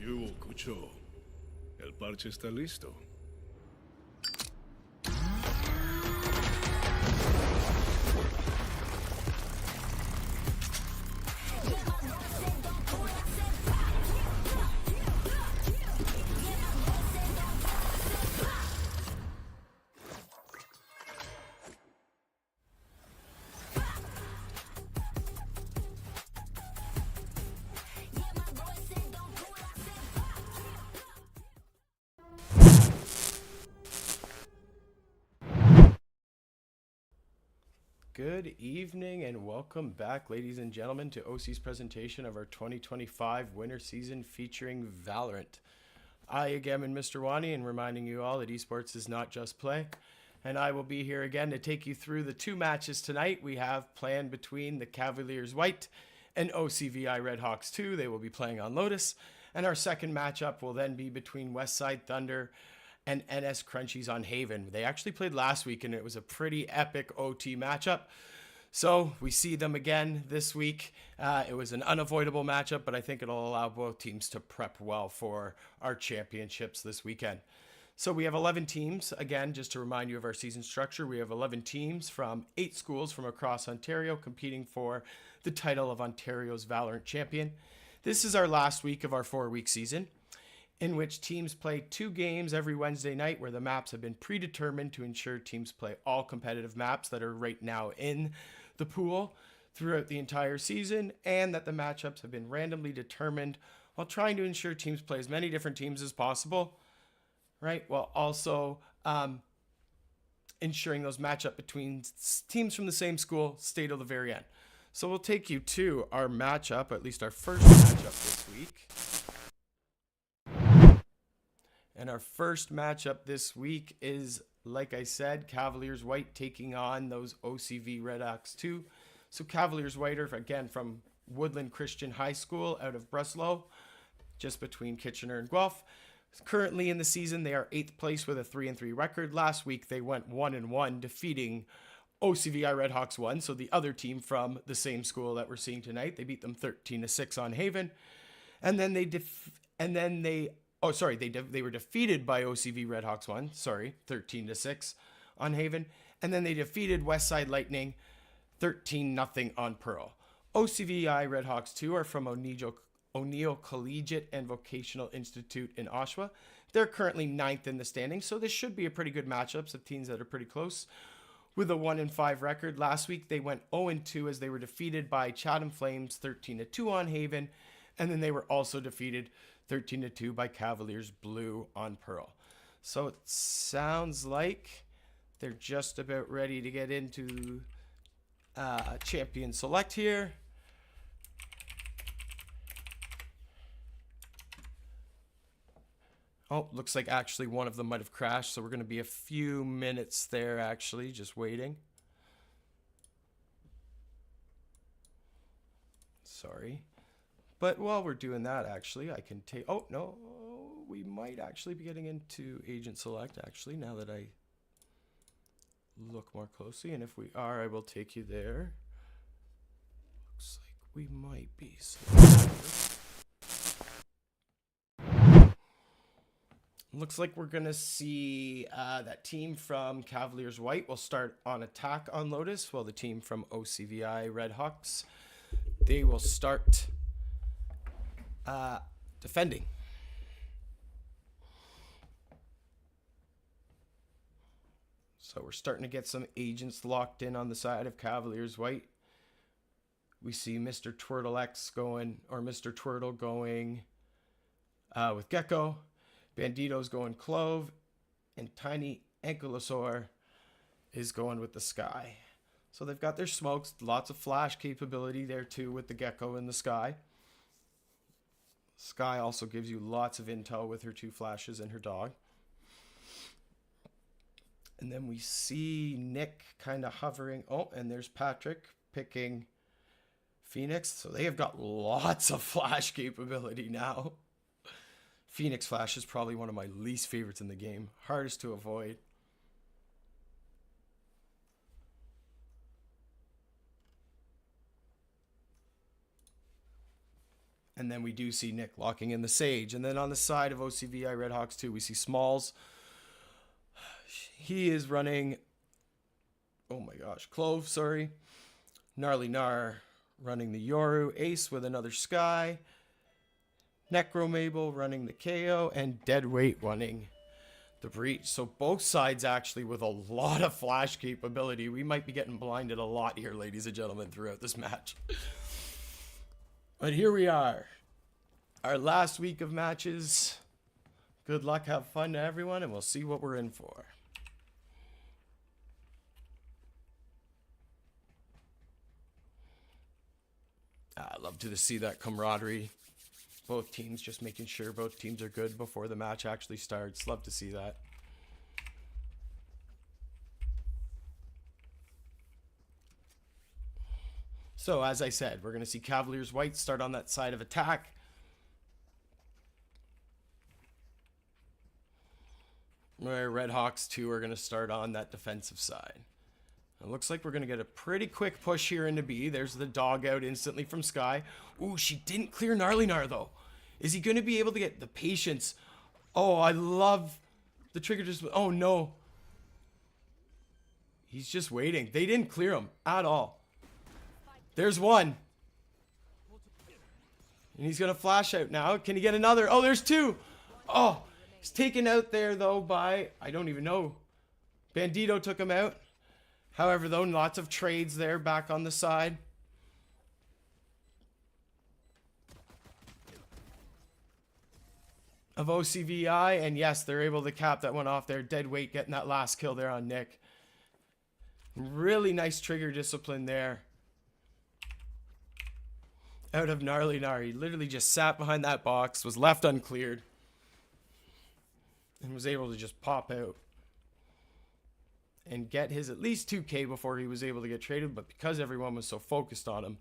Yo, Cucho. El parche está listo. Good evening and welcome back, ladies and gentlemen, to OSEA's presentation of our 2025 winter season featuring Valorant. I again am Mr. Wani and reminding you all that esports is not just play. And I will be here again to take you through the two matches tonight we have planned between the Cavaliers White and OCVI Redhawks 2. They will be playing on Lotus. And our second matchup will then be between Westside Thunder and NS Crunchies on Haven. They actually played last week and it was a pretty epic OT matchup. So we see them again this week. It was an unavoidable matchup, but I think it'll allow both teams to prep well for our championships this weekend. So we have 11 teams. Again, just to remind you of our season structure, we have 11 teams from 8 schools from across Ontario competing for the title of Ontario's Valorant champion. This is our last week of our 4-week season, in which teams play 2 games every Wednesday night where the maps have been predetermined to ensure teams play all competitive maps that are right now in the pool throughout the entire season, and that the matchups have been randomly determined while trying to ensure teams play as many different teams as possible, right? While also ensuring those matchup between teams from the same school stay till the very end. So we'll take you to our matchup, at least our first matchup this week. And our first matchup this week is, like I said, Cavaliers White taking on those OCV Redhawks 2. So Cavaliers White are, again, from Woodland Christian High School out of Breslau, just between Kitchener and Guelph. Currently in the season, they are 8th place with a 3-3 record. Last week, they went 1-1, defeating OCVI Redhawks 1, so the other team from the same school that we're seeing tonight. They beat them 13-6 on Haven. And then they were defeated by OCV Redhawks 1, 13-6 on Haven. And then they defeated Westside Lightning 13-0 on Pearl. OCVI Redhawks 2 are from O'Neill Collegiate and Vocational Institute in Oshawa. They're currently 9th in the standings, so this should be a pretty good matchup of teams that are pretty close. With a 1-5 record, last week they went 0-2 as they were defeated by Chatham Flames 13-2 on Haven. And then they were also defeated 13-2 by Cavaliers Blue on Pearl. So it sounds like they're just about ready to get into Champion Select here. Oh, looks like actually one of them might have crashed, so we're going to be a few minutes there actually, just waiting. Sorry. But while we're doing that, actually, I can take... Oh, no. We might actually be getting into Agent Select, actually, now that I look more closely. And if we are, I will take you there. Looks like we might be. Looks like we're going to see that team from Cavaliers White will start on attack on Lotus, while the team from OCVI Redhawks, they will start... defending. So we're starting to get some agents locked in on the side of Cavaliers White. We see Mr. Twirtle X going, or Mr. Twirtle going with Gecko. Bandito's going Clove. And Tiny Ankylosaur is going with the Sky. So they've got their smokes, lots of flash capability there too with the Gecko in the Sky. Sky also gives you lots of intel with her 2 flashes and her dog. And then we see Nick kind of hovering. Oh, and there's Patrick picking Phoenix. So they have got lots of flash capability now. Phoenix Flash is probably one of my least favorites in the game. Hardest to avoid. And then we do see Nick locking in the Sage. And then on the side of OCVI Redhawks 2, we see Smalls. He is running, oh my gosh, Clove, sorry. Gnarly Gnar running the Yoru. Ace with another Sky. Necromable running the KO. And Deadweight running the Breach. So both sides actually with a lot of flash capability. We might be getting blinded a lot here, ladies and gentlemen, throughout this match. But here we are. Our last week of matches. Good luck, have fun to everyone, and we'll see what we're in for. I love to see that camaraderie. Both teams just making sure both teams are good before the match actually starts. Love to see that. So, as I said, we're going to see Cavaliers White start on that side of attack. Where Redhawks 2 are going to start on that defensive side. It looks like we're going to get a pretty quick push here into B. There's the dog out instantly from Sky. Ooh, she didn't clear Gnarly Gnar, though. Is he going to be able to get the patience? Oh, I love the trigger just... Oh, no. He's just waiting. They didn't clear him at all. There's one. And he's going to flash out now. Can he get another? Oh, there's two. Oh, he's taken out there, though, by... I don't even know. Bandito took him out. However, though, lots of trades there back on the side. Of OCVI. And yes, they're able to cap that one off there. Deadweight getting that last kill there on Nick. Really nice trigger discipline there. Out of Gnarly Gnar. He literally just sat behind that box, was left uncleared, and was able to just pop out and get his at least 2K before he was able to get traded. But because everyone was so focused on him,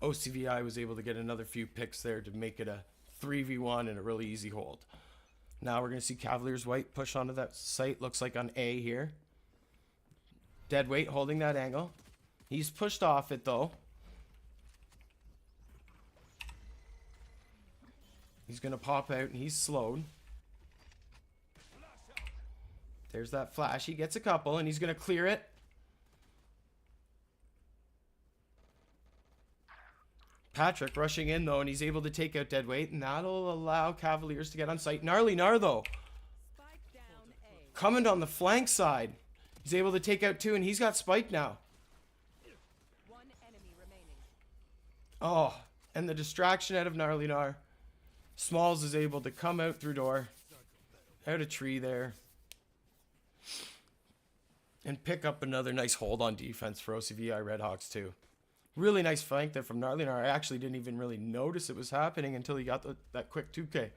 OCVI was able to get another few picks there to make it a 3v1 and a really easy hold. Now we're going to see Cavaliers White push onto that site. Looks like on A here. Deadweight holding that angle. He's pushed off it, though. He's going to pop out, and he's slowed. There's that flash. He gets a couple, and he's going to clear it. Patrick rushing in, though, and he's able to take out Deadweight, and that'll allow Cavaliers to get on site. Gnarly Gnar, though. Coming on the flank side. He's able to take out two, and he's got Spike now. Oh, and the distraction out of Gnarly Gnar. Smalls is able to come out through door. Out a tree there. And pick up another nice hold on defense for OCVI Redhawks too. Really nice flank there from Gnarly Gnar. I actually didn't even really notice it was happening until he got that quick 2K.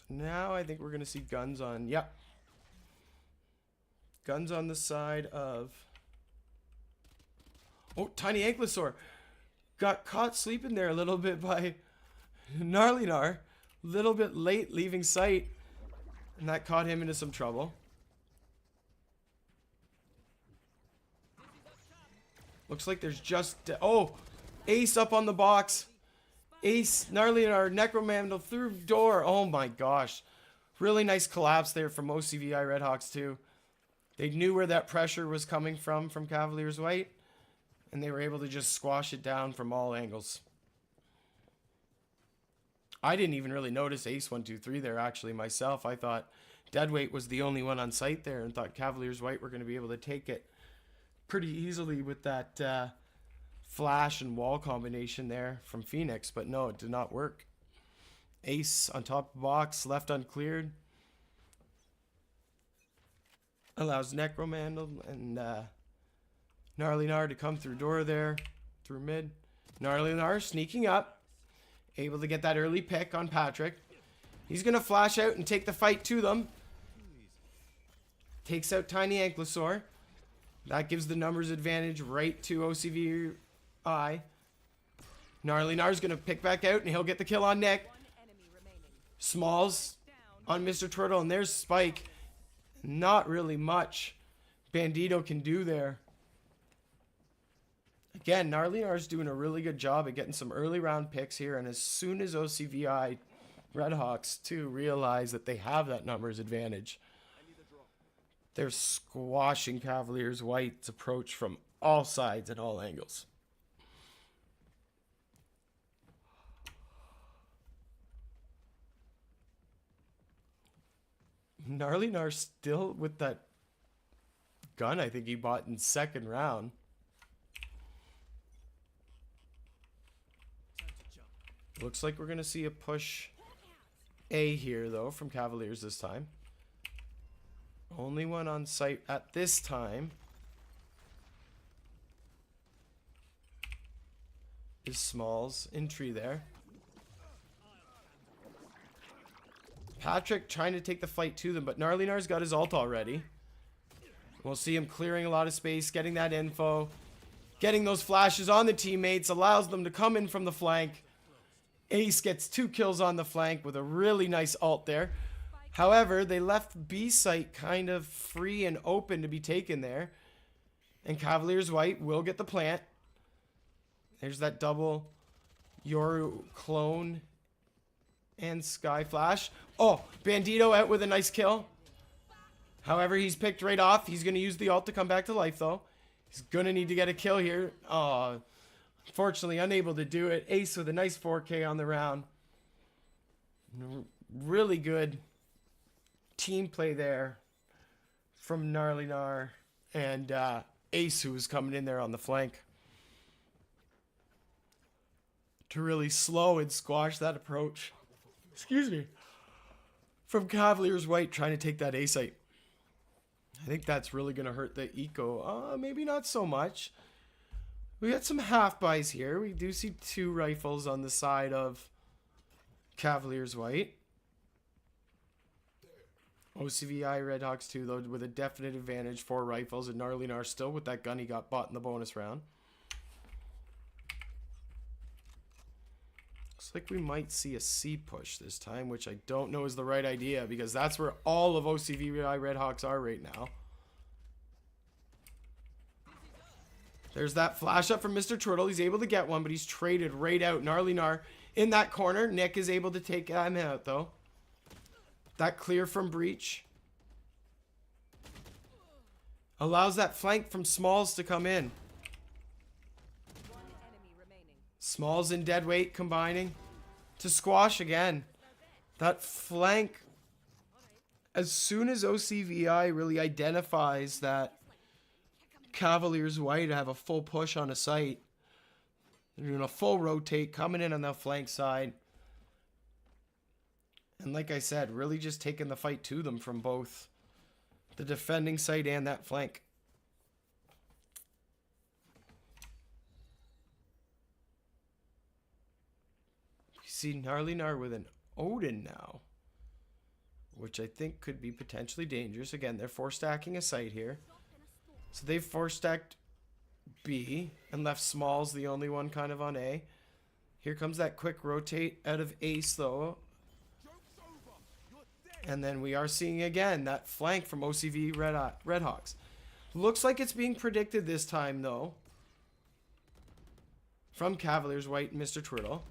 Now I think we're going to see guns on... Yep. Guns on the side of... Oh, Tiny Ankylosaur. Got caught sleeping there a little bit by Gnarly Gnar. A little bit late leaving sight. And that caught him into some trouble. Looks like there's just... Oh! Ace up on the box. Ace, Gnarly Gnar, Necromandal through door. Oh my gosh. Really nice collapse there from OCVI Redhawks too. They knew where that pressure was coming from Cavaliers White. And they were able to just squash it down from all angles. I didn't even really notice Ace 1, 2, 3 there actually myself. I thought Deadweight was the only one on site there and thought Cavaliers White were going to be able to take it pretty easily with that... flash and wall combination there from Phoenix, but no, it did not work. Ace on top of the box, left uncleared. Allows Necromandal and Gnarly Gnar to come through door there, through mid. Gnarly Gnar sneaking up, able to get that early pick on Patrick. He's going to flash out and take the fight to them. Takes out Tiny Ankylosaur. That gives the numbers advantage right to OCVI. Gnarly Gnar's going to pick back out, and he'll get the kill on Nick. Smalls on Mr. Turtle, and there's Spike. Not really much Bandito can do there. Again, Gnarly Gnar's doing a really good job at getting some early round picks here, and as soon as OCVI Redhawks too realize that they have that numbers advantage, they're squashing Cavaliers White's approach from all sides and all angles. Gnarly Gnar still with that gun I think he bought in second round. Looks like we're going to see a push A here, though, from Cavaliers this time. Only one on site at this time is Smalls in tree there. Patrick trying to take the fight to them, but Gnarly Gnar's got his ult already. We'll see him clearing a lot of space, getting that info. Getting those flashes on the teammates allows them to come in from the flank. Ace gets 2 kills on the flank with a really nice ult there. However, they left B site kind of free and open to be taken there. And Cavaliers White will get the plant. There's that double Yoru clone and Sky Flash. Oh, Bandito out with a nice kill. However, he's picked right off. He's going to use the ult to come back to life, though. He's going to need to get a kill here. Oh, unfortunately, unable to do it. Ace with a nice 4K on the round. Really good team play there from Gnarly Gnar and Ace, who was coming in there on the flank to really slow and squash that approach. Excuse me. From Cavaliers White trying to take that A site. I think that's really going to hurt the eco. Maybe not so much. We got some half buys here. We do see 2 rifles on the side of Cavaliers White. OCVI Redhawks 2, though, with a definite advantage. 4 rifles, and Gnarly Gnar still with that gun he got bought in the bonus round. Looks like we might see a C push this time, which I don't know is the right idea, because that's where all of OCVI Redhawks are right now. There's that flash up from Mr. Turtle. He's able to get one, but he's traded right out. Gnarly Gnar in that corner. Nick is able to take him out, though. That clear from Breach allows that flank from Smalls to come in. Smalls and Deadweight combining to squash again. That flank, as soon as OCVI really identifies that Cavaliers White have a full push on a site, they're doing a full rotate, coming in on the flank side. And like I said, really just taking the fight to them from both the defending side and that flank. You see Gnarly Gnar with an Odin now, which I think could be potentially dangerous. Again, they're 4-stacking a site here. So they've 4-stacked B and left Smalls the only one kind of on A. Here comes that quick rotate out of Ace, though. And then we are seeing again that flank from OCV Redhawks. Looks like it's being predicted this time, though, from Cavaliers White and Mr. Turtle.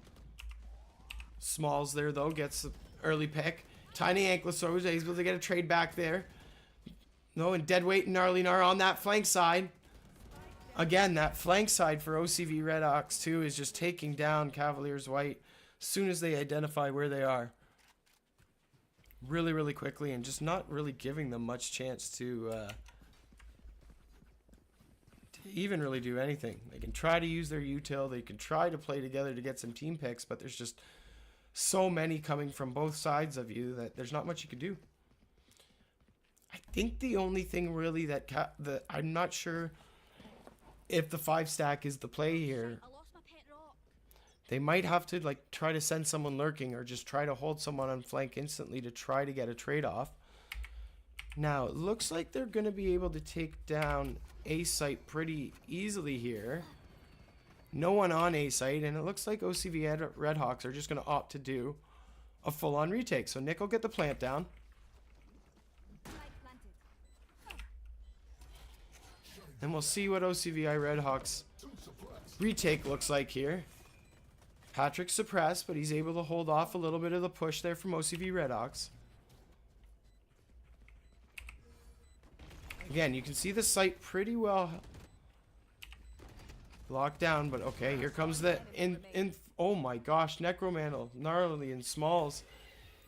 Smalls there, though, gets the early pick. Tiny Ankylosaurus able to get a trade back there. No, and Deadweight and Gnarly Gnar on that flank side. Again, that flank side for OCV Redhawks, too, is just taking down Cavaliers White as soon as they identify where they are. Really, really quickly, and just not really giving them much chance to even really do anything. They can try to use their util. They can try to play together to get some team picks, but there's just so many coming from both sides of you that there's not much you can do. I think the only thing really that I'm not sure if the 5-stack is the play here. They might have to like try to send someone lurking or just try to hold someone on flank instantly to try to get a trade off. Now, it looks like they're going to be able to take down A site pretty easily here. No one on A site, and it looks like OCV Redhawks are just going to opt to do a full-on retake. So Nick will get the plant down. And we'll see what OCVI Redhawks retake looks like here. Patrick's suppressed, but he's able to hold off a little bit of the push there from OCV Redhawks. Again, you can see the site pretty well locked down, but okay, here comes the oh my gosh, Necromantle, Gnarly, and Smalls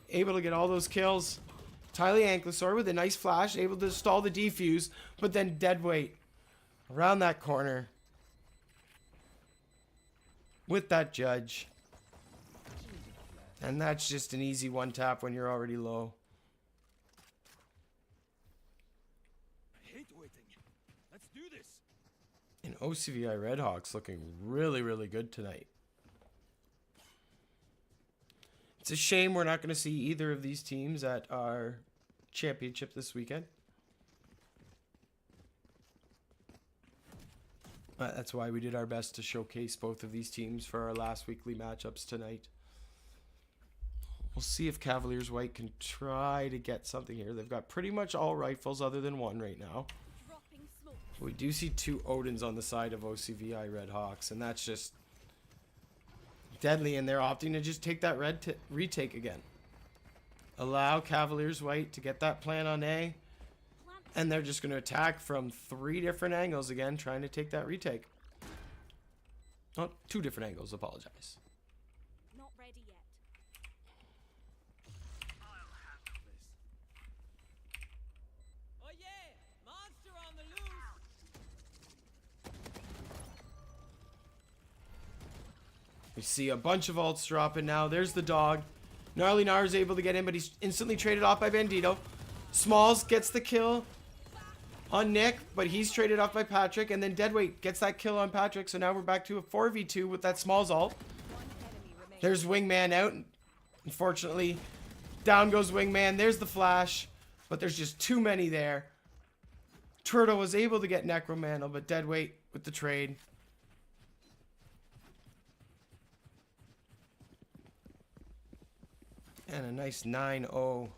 able to get all those kills. Tylee Ankylosaur with a nice flash, able to stall the defuse, but then Deadweight around that corner with that Judge. And that's just an easy one tap when you're already low. I hate waiting. Let's do this. And OCVI Redhawks looking really, really good tonight. It's a shame we're not going to see either of these teams at our championship this weekend. That's why we did our best to showcase both of these teams for our last weekly matchups tonight. We'll see if Cavaliers White can try to get something here. They've got pretty much all rifles other than one right now. We do see two Odins on the side of OCVI Redhawks, and that's just deadly, and they're opting to just take that retake again. Allow Cavaliers White to get that plan on A, and they're just going to attack from 3 different angles again, trying to take that retake. Oh, 2 different angles, apologize. Not ready yet. I'll handle this. Oh yeah! Monster on the loose! We see a bunch of ults dropping now. There's the dog. Gnarly Gnar is able to get in, but he's instantly traded off by Bandito. Smalls gets the kill on Nick, but he's traded off by Patrick, and then Deadweight gets that kill on Patrick. So now we're back to a 4v2 with that Smalls ult. There's Wingman out. Unfortunately, down goes Wingman. There's the flash, but there's just too many there. Turtle was able to get Necromantle, but Deadweight with the trade. And a nice 9-0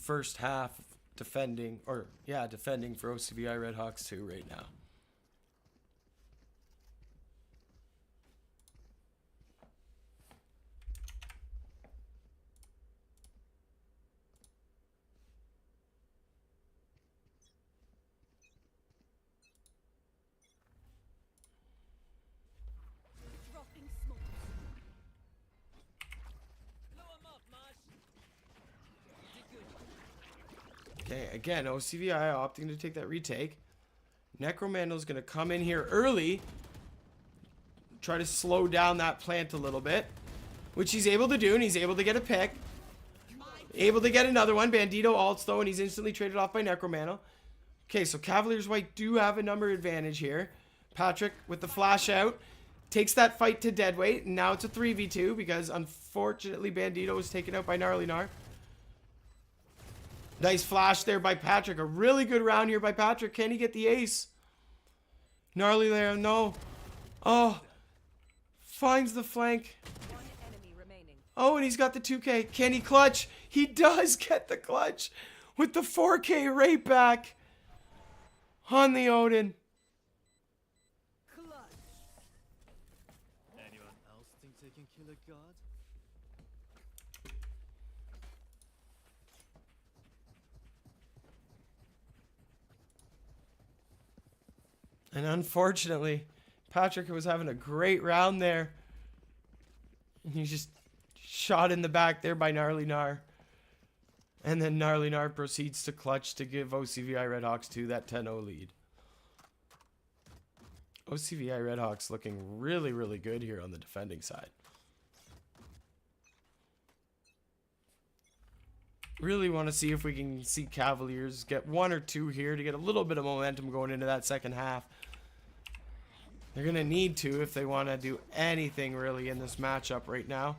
first half defending, defending for OCVI Redhawks too right now. Dropping smokes. Blow 'em up, Marsh. Did good. Okay, again, OCVI opting to take that retake. Necromantle's going to come in here early. Try to slow down that plant a little bit. Which he's able to do, and he's able to get a pick. Able to get another one. Bandito ults, though, and he's instantly traded off by Necromantle. Okay, so Cavaliers White do have a number advantage here. Patrick, with the flash out, takes that fight to Deadweight, and now it's a 3v2 because, unfortunately, Bandito was taken out by Gnarly Gnar. Nice flash there by Patrick. A really good round here by Patrick. Can he get the ace? Gnarly there, no. Oh, finds the flank. One enemy remaining. Oh, and he's got the 2K. Can he clutch? He does get the clutch with the 4K right back on the Odin. Clutch. Anyone else think they can kill a god? And unfortunately, Patrick was having a great round there. And he just shot in the back there by Gnarly Gnar. And then Gnarly Gnar proceeds to clutch to give OCVI Redhawks 2 that 10-0 lead. OCVI Redhawks looking really, really good here on the defending side. Really want to see if we can see Cavaliers get 1 or 2 here to get a little bit of momentum going into that second half. They're going to need to if they want to do anything really in this matchup right now.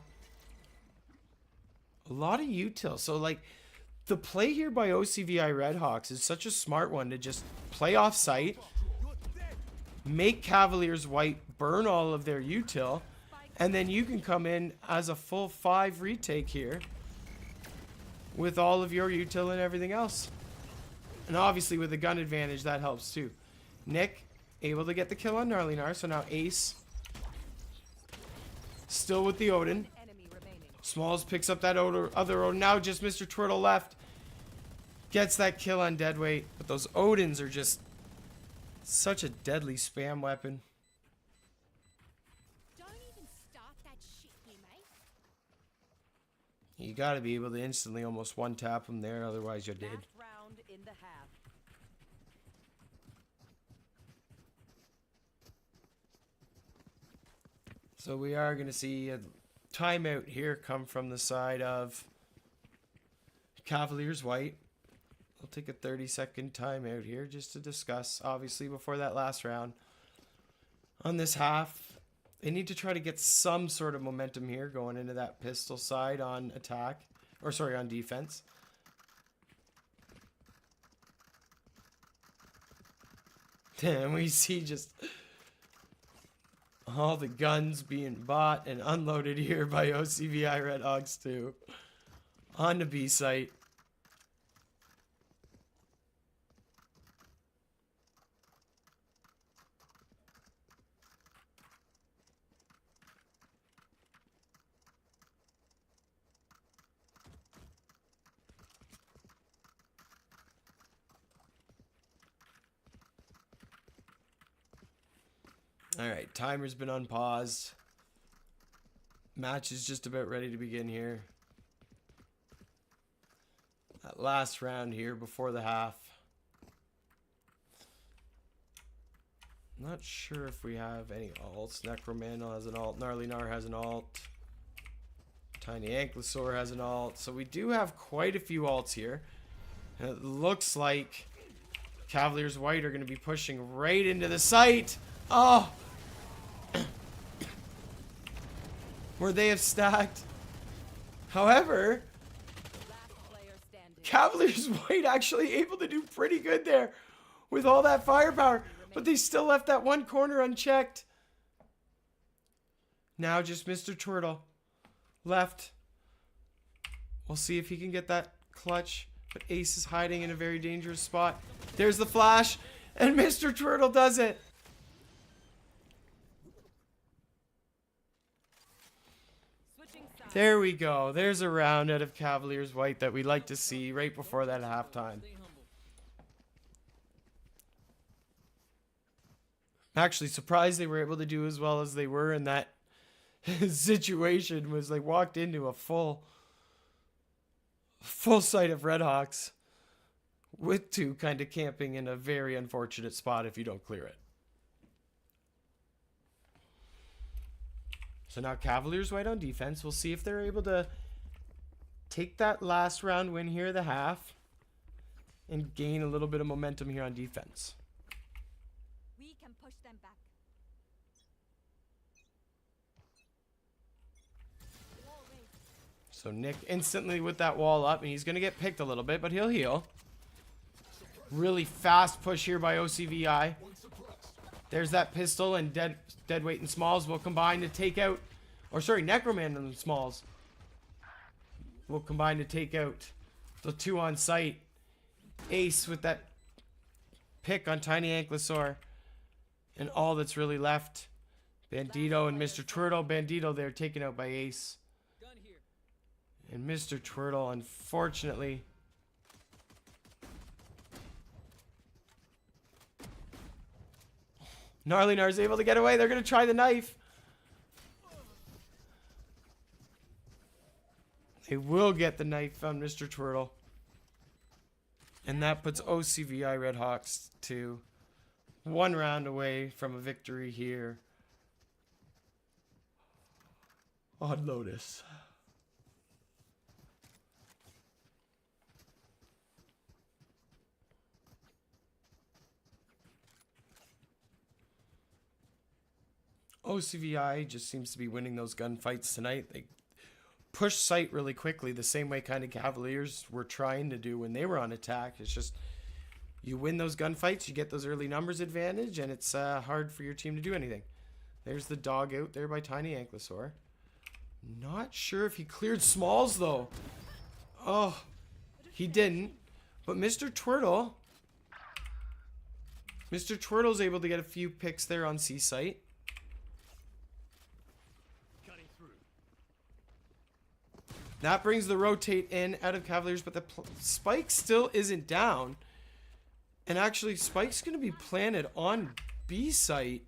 A lot of util. So, like, the play here by OCVI Redhawks is such a smart one to just play off site, make Cavaliers White burn all of their util, and then you can come in as a full 5 retake here with all of your util and everything else. And obviously with the gun advantage, that helps too. Nick able to get the kill on Gnarlynar, so now Ace still with the Odin. Enemy remaining. Smalls picks up that other Odin. Now just Mr. Turtle left. Gets that kill on Deadweight. But those Odins are just such a deadly spam weapon. Don't even start that shit, you mate. You gotta be able to instantly almost one-tap them there, otherwise you're dead. Last round in the half. So we are going to see a timeout here come from the side of Cavaliers White. We'll take a 30-second timeout here just to discuss, obviously, before that last round. On this half, they need to try to get some sort of momentum here going into that pistol side on attack. Or, sorry, on defense. And we see just all the guns being bought and unloaded here by OCVI Redhawks too. On the B site. Alright, timer's been unpaused. Match is just about ready to begin here. That last round here before the half. Not sure if we have any alts. Necromandal has an alt. Gnarlynar has an alt. Tiny Ankylosaur has an alt. So we do have quite a few alts here. And it looks like Cavaliers White are going to be pushing right into the site. Oh! Where they have stacked. However, Last player standing. Cavaliers White actually able to do pretty good there with all that firepower. But they still left that one corner unchecked. Now just Mr. Turtle left. We'll see if he can get that clutch. But Ace is hiding in a very dangerous spot. There's the flash. And Mr. Turtle does it. There we go. There's a round out of Cavaliers White that we like to see right before that halftime. Actually surprised they were able to do as well as they were in that situation. Was they walked into a full sight of Redhawks with 2 kind of camping in a very unfortunate spot if you don't clear it. So now Cavaliers White on defense. We'll see if they're able to take that last round win here, the half, and gain a little bit of momentum here on defense. We can push them back. Wall raised. So Nick instantly with that wall up, and he's going to get picked a little bit, but he'll heal. Really fast push here by OCVI. There's that pistol, and Deadweight and Smalls will combine to take out, or sorry, Necromandal and Smalls will combine to take out the 2 on site. Ace with that pick on Tiny Ankylosaur. And all that's really left, Bandito and Mr. Turtle. Bandito there taken out by Ace. And Mr. Turtle, unfortunately, Gnarlynar is able to get away. They're going to try the knife. They will get the knife on Mr. Turtle. And that puts OCVI Redhawks to 1 round away from a victory here on Lotus. OCVI just seems to be winning those gunfights tonight. They push site really quickly, the same way kind of Cavaliers were trying to do when they were on attack. It's just you win those gunfights, you get those early numbers advantage, and it's hard for your team to do anything. There's the dog out there by Tiny Ankylosaur. Not sure if he cleared Smalls, though. Oh, he didn't. But Mr. Twirtle's able to get a few picks there on C site. That brings the rotate in out of Cavaliers, but the Spike still isn't down. And actually, Spike's going to be planted on B site.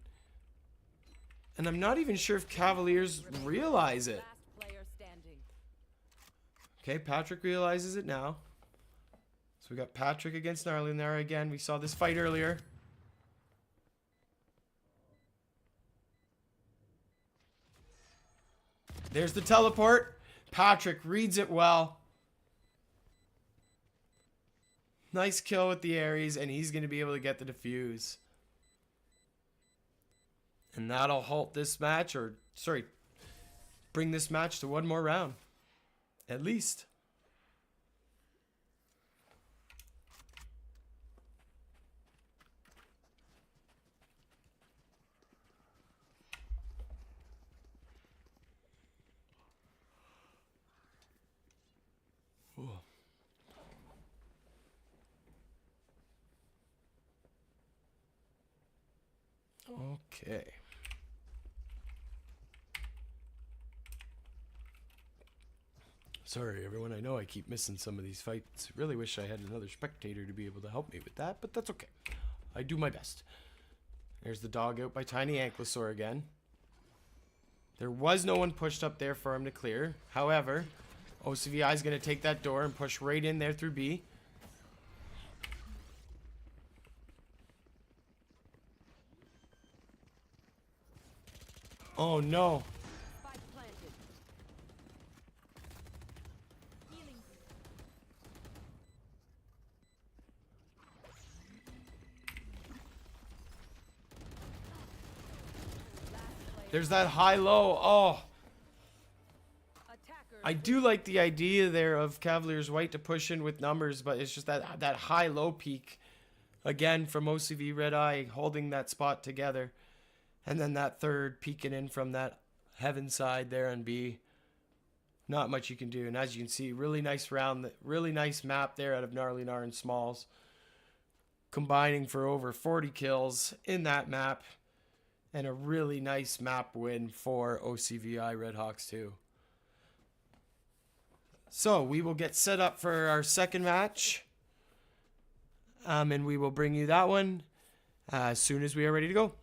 And I'm not even sure if Cavaliers realize it. Last player standing. Okay, Patrick realizes it now. So we got Patrick against Gnarly there again. We saw this fight earlier. There's the teleport. Patrick reads it well. Nice kill with the Ares, and he's going to be able to get the defuse. And that'll halt this match, or, sorry, bring this match to one more round. At least. Okay. Sorry, everyone. I know I keep missing some of these fights. Really wish I had another spectator to be able to help me with that, but that's okay. I do my best. There's the dog out by Tiny Ankylosaur again. There was no one pushed up there for him to clear. However, OCVI is going to take that door and push right in there through B. Oh no. Spike planted. Healing. There's that high-low. Oh. Attacker. I do like the idea there of Cavaliers White to push in with numbers, but it's just that high-low peak. Again, from OCV Red Eye holding that spot together. And then that third peeking in from that heaven side there on B. Not much you can do. And as you can see, really nice round, really nice map there out of Gnarly Gnar and Smalls. Combining for over 40 kills in that map. And a really nice map win for OCVI Redhawks too. So we will get set up for our second match. And we will bring you that one as soon as we are ready to go.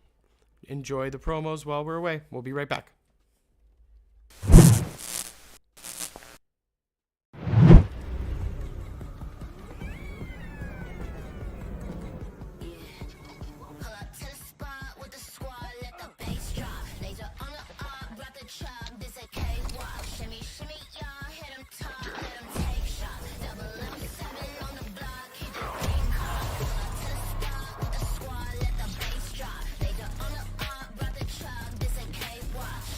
Enjoy the promos while we're away. We'll be right back. Watch.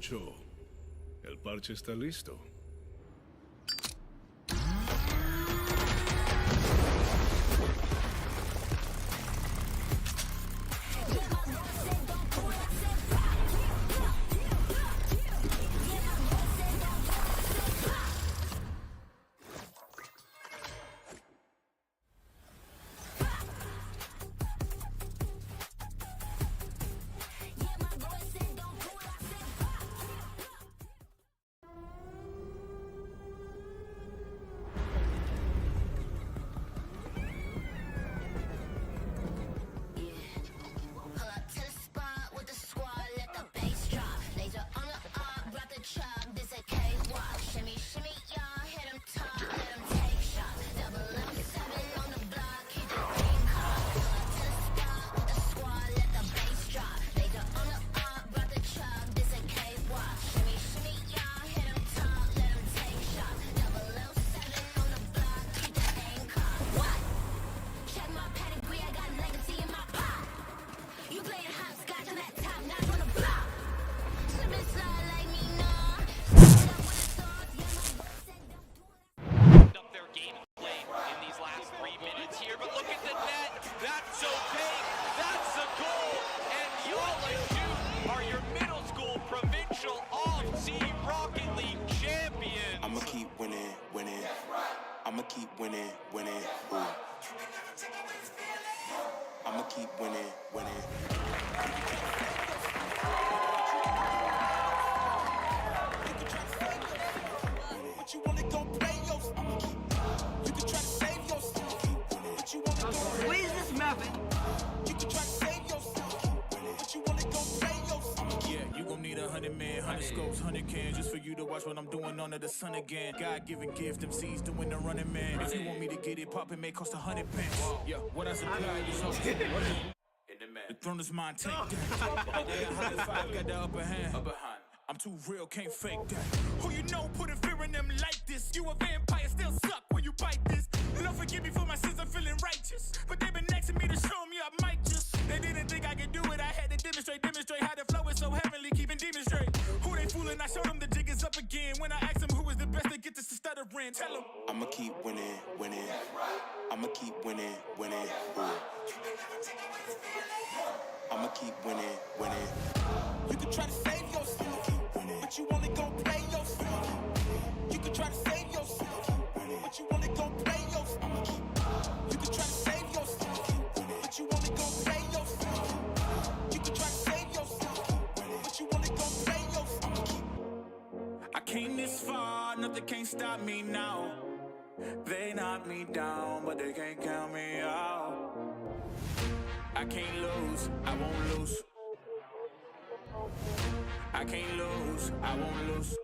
8. El parche está listo. I'ma keep winning, winning. Ooh. I'ma keep winning, winning. But you wanna go play yourself. I'ma keep. You can try to save yourself. But you wanna go play this method. You can try to save yourself. But you wanna go play yourself. Yeah, you gon' need 100 men, 100 scopes, 100 cans just for you to watch what I'm doing under the sun again. God-given gift, MCs doing the running man. If you want me to get it poppin', may cost 100 pence. Yeah, what I supply is all. The throne is mine, take that. Yeah, 5 got the upper hand. I'm too real, can't fake that. Who you know putting fear in them like this? You a vampire, still suck when you bite this. Lord forgive me for my sins, I'm feeling righteous. But they been next to me to show me I might just. They didn't think I could do it, I had to demonstrate how the flow is so heavenly, keeping demons straight. Who they fooling? I showed them the jig is up again. When I asked them who is the best, they get this to stuttering. Tell them I'ma keep winning, winning. I'ma keep winning, winning. Ooh. I'ma keep winning, winning. You can try to save yourself, but you wanna go play yourself. You can try to save yourself, but you wanna go play yourself. You can try to save yourself, but you wanna go play yourself. You can try to save yourself, but you wanna go play yourself. I came this far, nothing can't stop me now. They knock me down, but they can't count me out. I can't lose, I won't lose. I can't lose, I won't lose.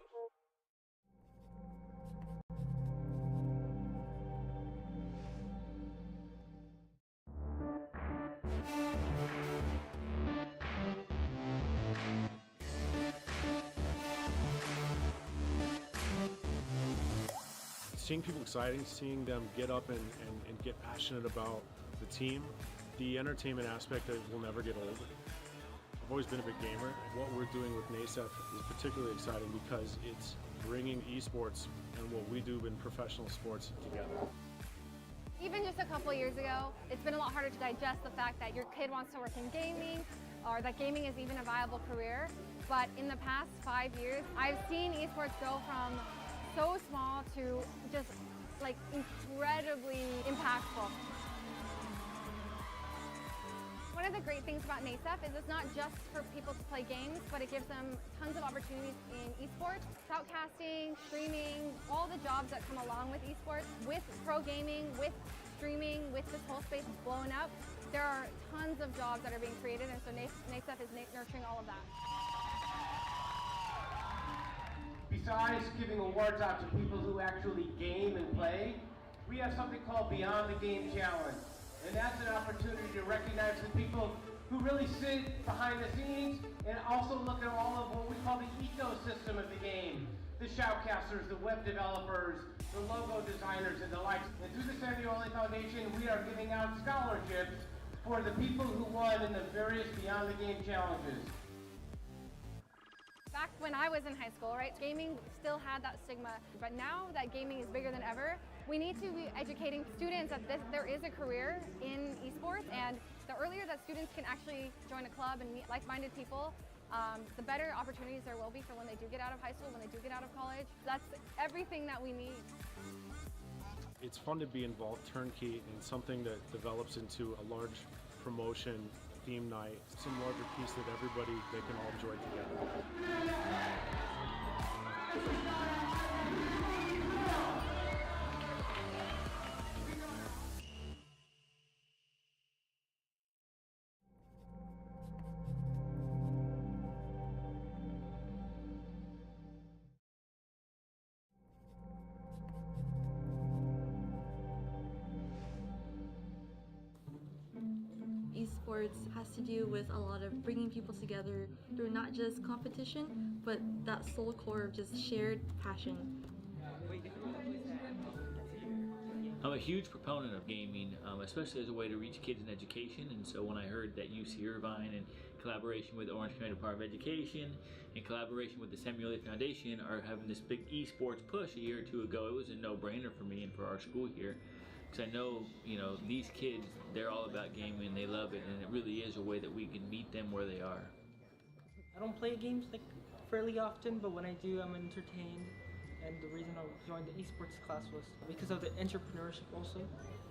Seeing people excited, seeing them get up and get passionate about the team, the entertainment aspect that will never get old. I've always been a big gamer. What we're doing with NASEF is particularly exciting because it's bringing esports and what we do in professional sports together. Even just a couple years ago, it's been a lot harder to digest the fact that your kid wants to work in gaming or that gaming is even a viable career. But in the past 5 years, I've seen esports go from so small to just like incredibly impactful. One of the great things about NASEF is it's not just for people to play games, but it gives them tons of opportunities in esports, shoutcasting, streaming, all the jobs that come along with esports. With pro gaming, with streaming, with this whole space blowing up, there are tons of jobs that are being created, and so NASEF is nurturing all of that. Besides giving awards out to people who actually game and play, we have something called Beyond the Game Challenge. And that's an opportunity to recognize the people who really sit behind the scenes and also look at all of what we call the ecosystem of the game. The shoutcasters, the web developers, the logo designers, and the likes. And through the Samueli Foundation, we are giving out scholarships for the people who won in the various Beyond the Game challenges. Back when I was in high school, right, gaming still had that stigma, but now that gaming is bigger than ever, we need to be educating students that there is a career in esports, and the earlier that students can actually join a club and meet like-minded people, the better opportunities there will be for when they do get out of high school, when they do get out of college. That's everything that we need. It's fun to be involved turnkey in something that develops into a large promotion, theme night, some larger piece that everybody, they can all enjoy together. Esports has to do with a lot of bringing people together through not just competition, but that soul core of just shared passion. I'm a huge proponent of gaming, especially as a way to reach kids in education, and so when I heard that UC Irvine, in collaboration with Orange County Department of Education, in collaboration with the Samuel Lee Foundation, are having this big esports push a year or two ago, it was a no-brainer for me and for our school here. Because I know, these kids, they're all about gaming, they love it, and it really is a way that we can meet them where they are. I don't play games fairly often, but when I do, I'm entertained. And the reason I joined the esports class was because of the entrepreneurship also.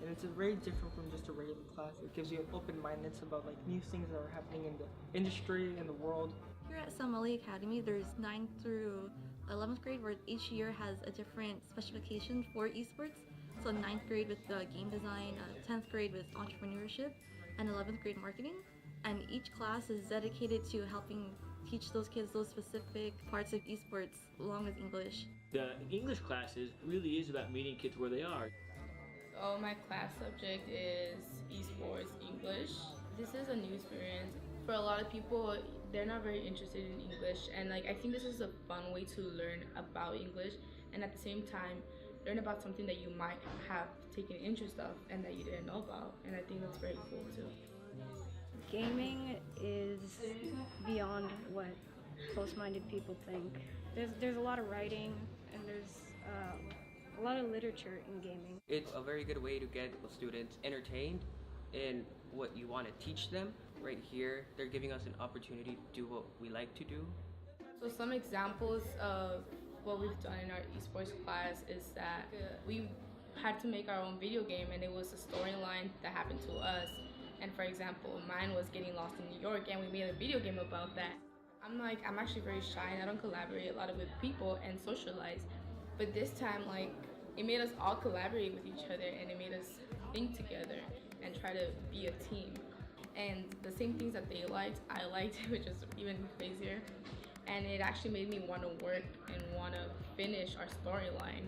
And it's very different from just a regular class. It gives you an open-mindedness about new things that are happening in the industry and the world. Here at Samuel Lee Academy, there's 9th through 11th grade where each year has a different specification for esports. So 9th grade with game design, 10th grade with entrepreneurship, and 11th grade marketing. And each class is dedicated to helping teach those kids those specific parts of esports along with English. The English classes really is about meeting kids where they are. Oh, my class subject is esports English. This is a new experience. For a lot of people, they're not very interested in English, and I think this is a fun way to learn about English, and at the same time, learn about something that you might have taken interest of and that you didn't know about, and I think that's very cool too. Gaming is beyond what close-minded people think. There's a lot of writing and there's a lot of literature in gaming. It's a very good way to get students entertained in what you want to teach them. Right here, they're giving us an opportunity to do what we like to do. So some examples of what we've done in our esports class is that we had to make our own video game, and it was a storyline that happened to us. And for example, mine was getting lost in New York, and we made a video game about that. I'm actually very shy and I don't collaborate a lot with people and socialize. But this time, it made us all collaborate with each other, and it made us think together and try to be a team. And the same things that they liked, I liked, which is even crazier. And it actually made me want to work and want to finish our storyline.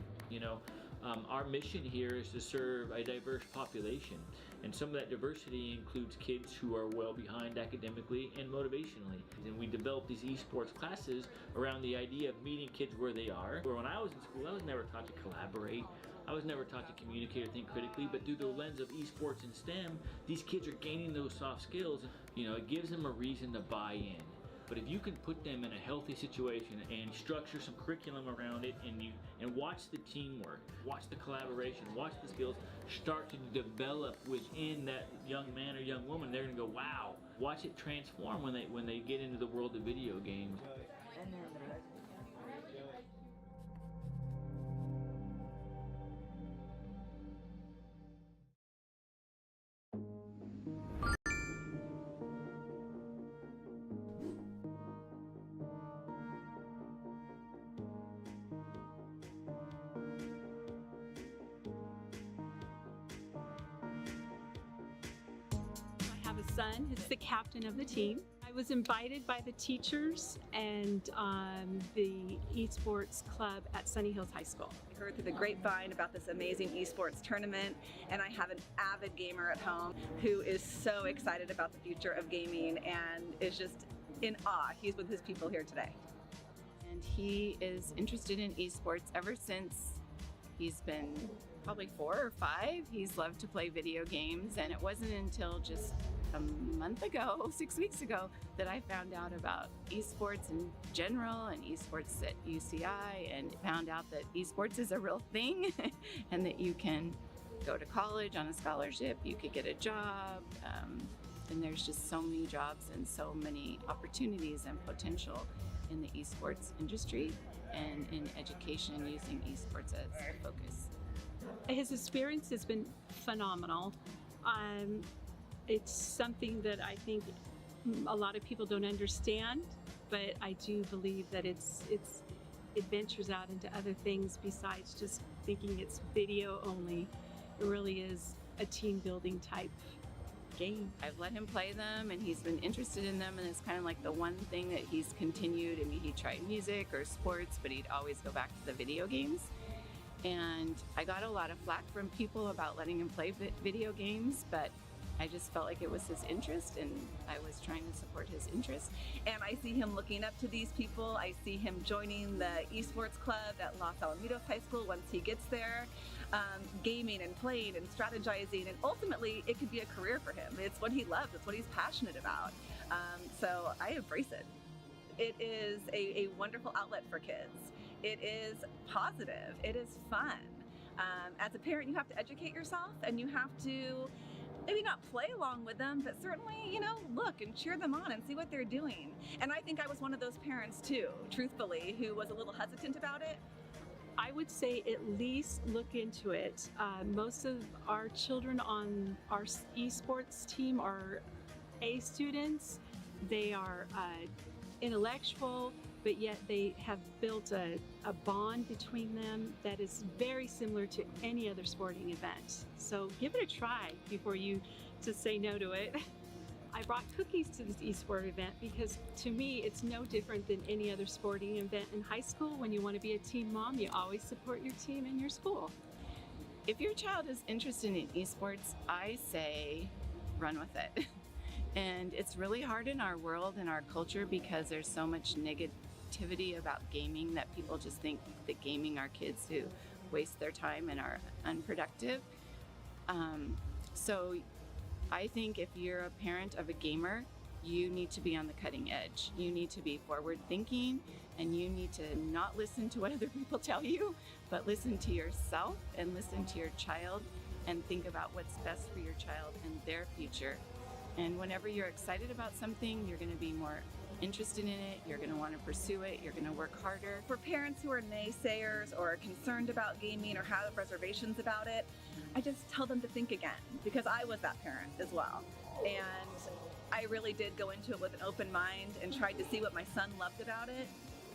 Our mission here is to serve a diverse population, and some of that diversity includes kids who are well behind academically and motivationally. And we develop these esports classes around the idea of meeting kids where they are. Where when I was in school, I was never taught to collaborate. I was never taught to communicate or think critically, but through the lens of esports and STEM, these kids are gaining those soft skills. It gives them a reason to buy in. But if you can put them in a healthy situation and structure some curriculum around it, and watch the teamwork, watch the collaboration, watch the skills start to develop within that young man or young woman, they're gonna go, wow. Watch it transform when they get into the world of video games. Son who's the captain of the team. I was invited by the teachers and the esports club at Sunny Hills High School. I heard through the grapevine about this amazing esports tournament, and I have an avid gamer at home who is so excited about the future of gaming and is just in awe. He's with his people here today. And he is interested in esports ever since he's been probably 4 or 5, he's loved to play video games, and it wasn't until just a month ago, 6 weeks ago, that I found out about esports in general and esports at UCI, and found out that esports is a real thing and that you can go to college on a scholarship, you could get a job, and there's just so many jobs and so many opportunities and potential in the esports industry and in education using esports as a focus. His experience has been phenomenal. It's something that I think a lot of people don't understand, but I do believe that it ventures out into other things besides just thinking it's video only. It really is a team building type game. I've let him play them and he's been interested in them, and it's kind of like the one thing that he's continued. I mean, he tried music or sports, but he'd always go back to the video games. And I got a lot of flack from people about letting him play video games, but I just felt like it was his interest, and I was trying to support his interest. And I see him looking up to these people. I see him joining the esports club at Los Alamitos High School once he gets there, gaming and playing and strategizing, and ultimately it could be a career for him. It's what he loves, it's what he's passionate about. So I embrace it. It is a wonderful outlet for kids. It is positive, it is fun. As a parent, you have to educate yourself, and you have to maybe not play along with them, but certainly, look and cheer them on and see what they're doing. And I think I was one of those parents too, truthfully, who was a little hesitant about it. I would say at least look into it. Most of our children on our esports team are A students. They are intellectual, but yet they have built a bond between them that is very similar to any other sporting event. So give it a try before you just say no to it. I brought cookies to this eSport event because to me it's no different than any other sporting event in high school. When you want to be a team mom, you always support your team in your school. If your child is interested in esports, I say run with it. And it's really hard in our world and our culture because there's so much negativity about gaming that people just think that gaming are kids who waste their time and are unproductive. So I think if you're a parent of a gamer, you need to be on the cutting edge. You need to be forward thinking, and you need to not listen to what other people tell you, but listen to yourself and listen to your child and think about what's best for your child and their future. And whenever you're excited about something, you're going to be more interested in it, you're going to want to pursue it, you're going to work harder. For parents who are naysayers or are concerned about gaming or have reservations about it, I just tell them to think again, because I was that parent as well. And I really did go into it with an open mind and tried to see what my son loved about it.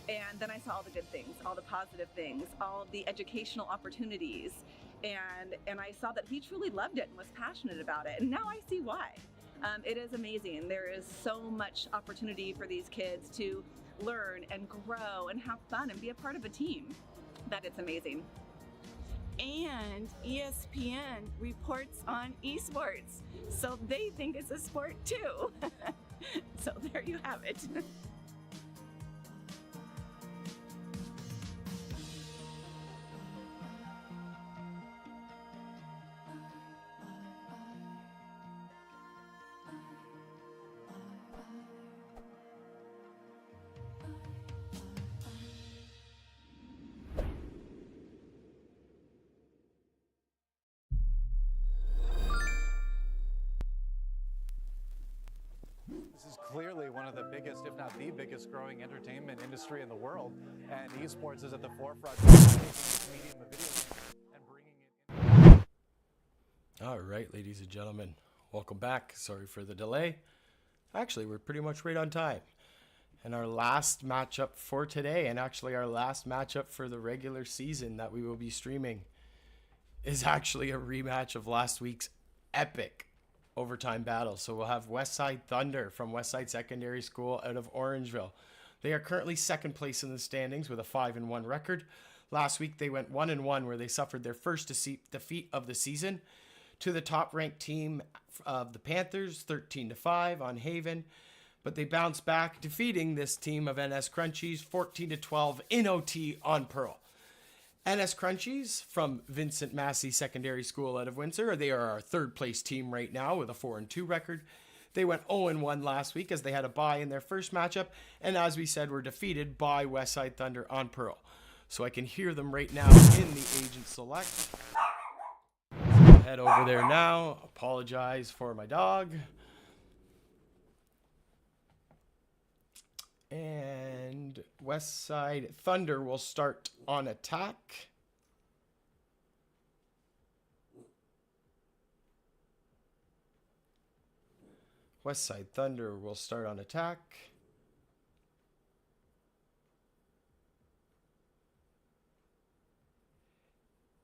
And then I saw all the good things, all the positive things, all the educational opportunities. And I saw that he truly loved it and was passionate about it. And now I see why. It is amazing. There is so much opportunity for these kids to learn and grow and have fun and be a part of a team that it's amazing. And ESPN reports on esports, so they think it's a sport too. So there you have it. This is clearly one of the biggest, if not the biggest, growing entertainment industry in the world, and esports is at the forefront of taking this medium of video games and bringing it in. All right, ladies and gentlemen, welcome back. Sorry for the delay. Actually, we're pretty much right on time. And our last matchup for today, and actually our last matchup for the regular season that we will be streaming, is actually a rematch of last week's epic overtime battle. So we'll have Westside Thunder from Westside Secondary School out of Orangeville. They are currently second place in the standings with a 5-1 record. Last week they went 1-1, where they suffered their first defeat of the season to the top-ranked team of the Panthers, 13-5 on Haven. But they bounced back, defeating this team of NS Crunchies 14-12 in OT on Pearl. NS Crunchies from Vincent Massey Secondary School out of Windsor. They are our third place team right now with a 4-2 record. They went 0-1 last week as they had a bye in their first matchup, and as we said, were defeated by Westside Thunder on Pearl. So I can hear them right now in the Agent Select. So head over there now. Apologize for my dog. And Westside Thunder will start on attack. Westside Thunder will start on attack.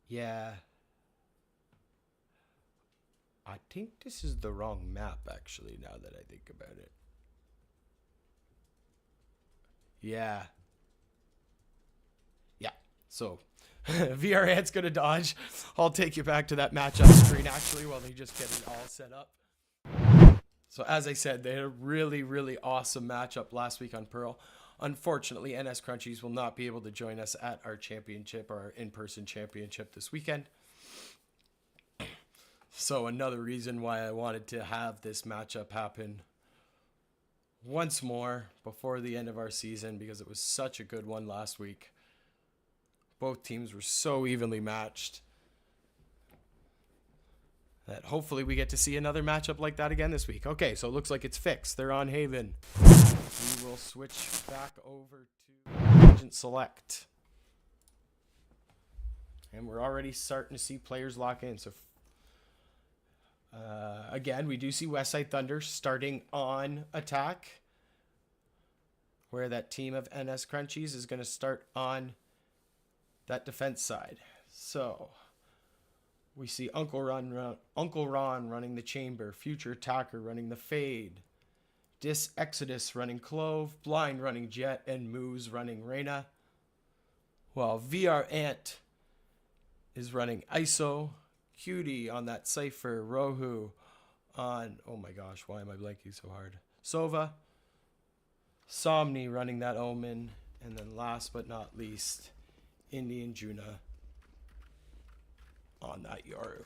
Yeah. I think this is the wrong map, actually, now that I think about it. Yeah. Yeah. So, VRAnt's going to dodge. I'll take you back to that matchup screen, actually, while they just get it all set up. So, as I said, they had a really, really awesome matchup last week on Pearl. Unfortunately, NS Crunchies will not be able to join us at our championship, our in-person championship this weekend. So, another reason why I wanted to have this matchup happen once more before the end of our season, because it was such a good one last week. Both teams were so evenly matched that hopefully we get to see another matchup like that again this week. Okay, so it looks like it's fixed. They're on Haven. We will switch back over to Agent Select. And we're already starting to see players lock in. So again, we do see Westside Thunder starting on attack, where that team of NS Crunchies is going to start on that defense side. So we see Uncle Ron running the chamber, Future Attacker running the fade, Dis Exodus running Clove, Blind running Jet, and Moose running Reyna, while VRAnt is running ISO, Cutie on that Cypher, Rohu on, oh my gosh, why am I blanking so hard? Sova, Somni running that Omen, and then last but not least, Indian Juna on that Yoru.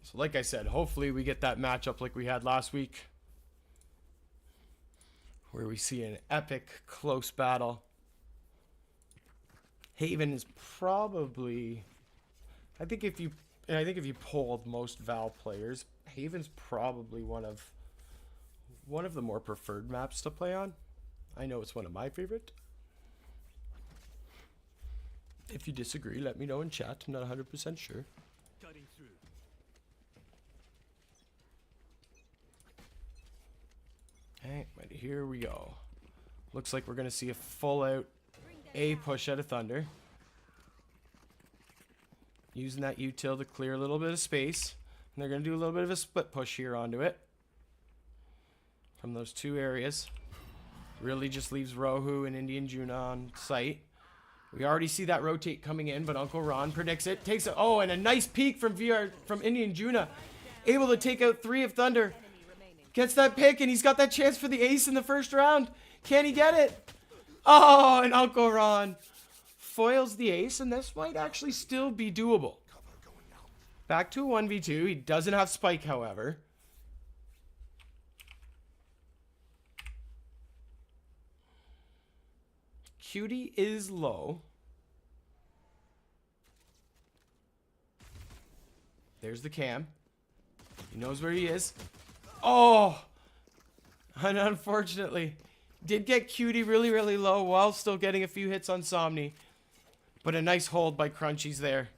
So like I said, hopefully we get that matchup like we had last week, where we see an epic close battle. Haven is probably, I think if you polled most Val players, Haven's probably one of the more preferred maps to play on. I know it's one of my favorite. If you disagree, let me know in chat. I'm not 100% sure. Cutting through. Okay, right, here we go. Looks like we're going to see a full out A push out of Thunder. Using that util to clear a little bit of space. And they're going to do a little bit of a split push here onto it. From those two areas. Really just leaves Rohu and Indian Juna on site. We already see that rotate coming in, but Uncle Ron predicts it. Takes it. Oh, and a nice peek from Indian Juna. Able to take out 3 of Thunder. Gets that pick, and he's got that chance for the ace in the first round. Can he get it? Oh, and Uncle Ron foils the ace, and this might actually still be doable. Back to a 1v2. He doesn't have Spike, however. Cutie is low. There's the cam. He knows where he is. Oh! And unfortunately, did get Cutie really, really low while still getting a few hits on Somni. But a nice hold by Crunchies there.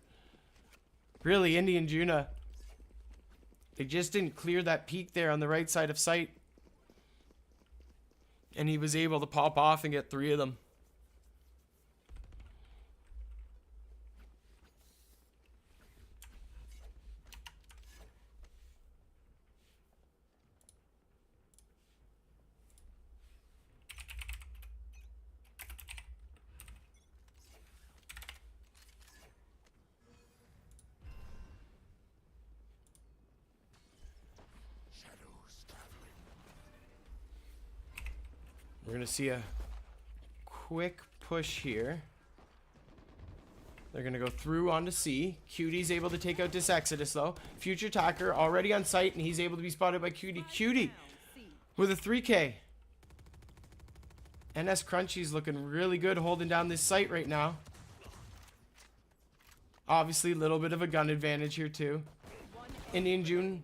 Really, Indian Juna. They just didn't clear that peak there on the right side of sight. And he was able to pop off and get 3 of them. We're going to see a quick push here. They're going to go through onto C. Cutie's able to take out this Exodus, though. Future attacker already on site, and he's able to be spotted by Cutie. Cutie with a 3K. NS Crunchy's looking really good holding down this site right now. Obviously, a little bit of a gun advantage here, too. Indian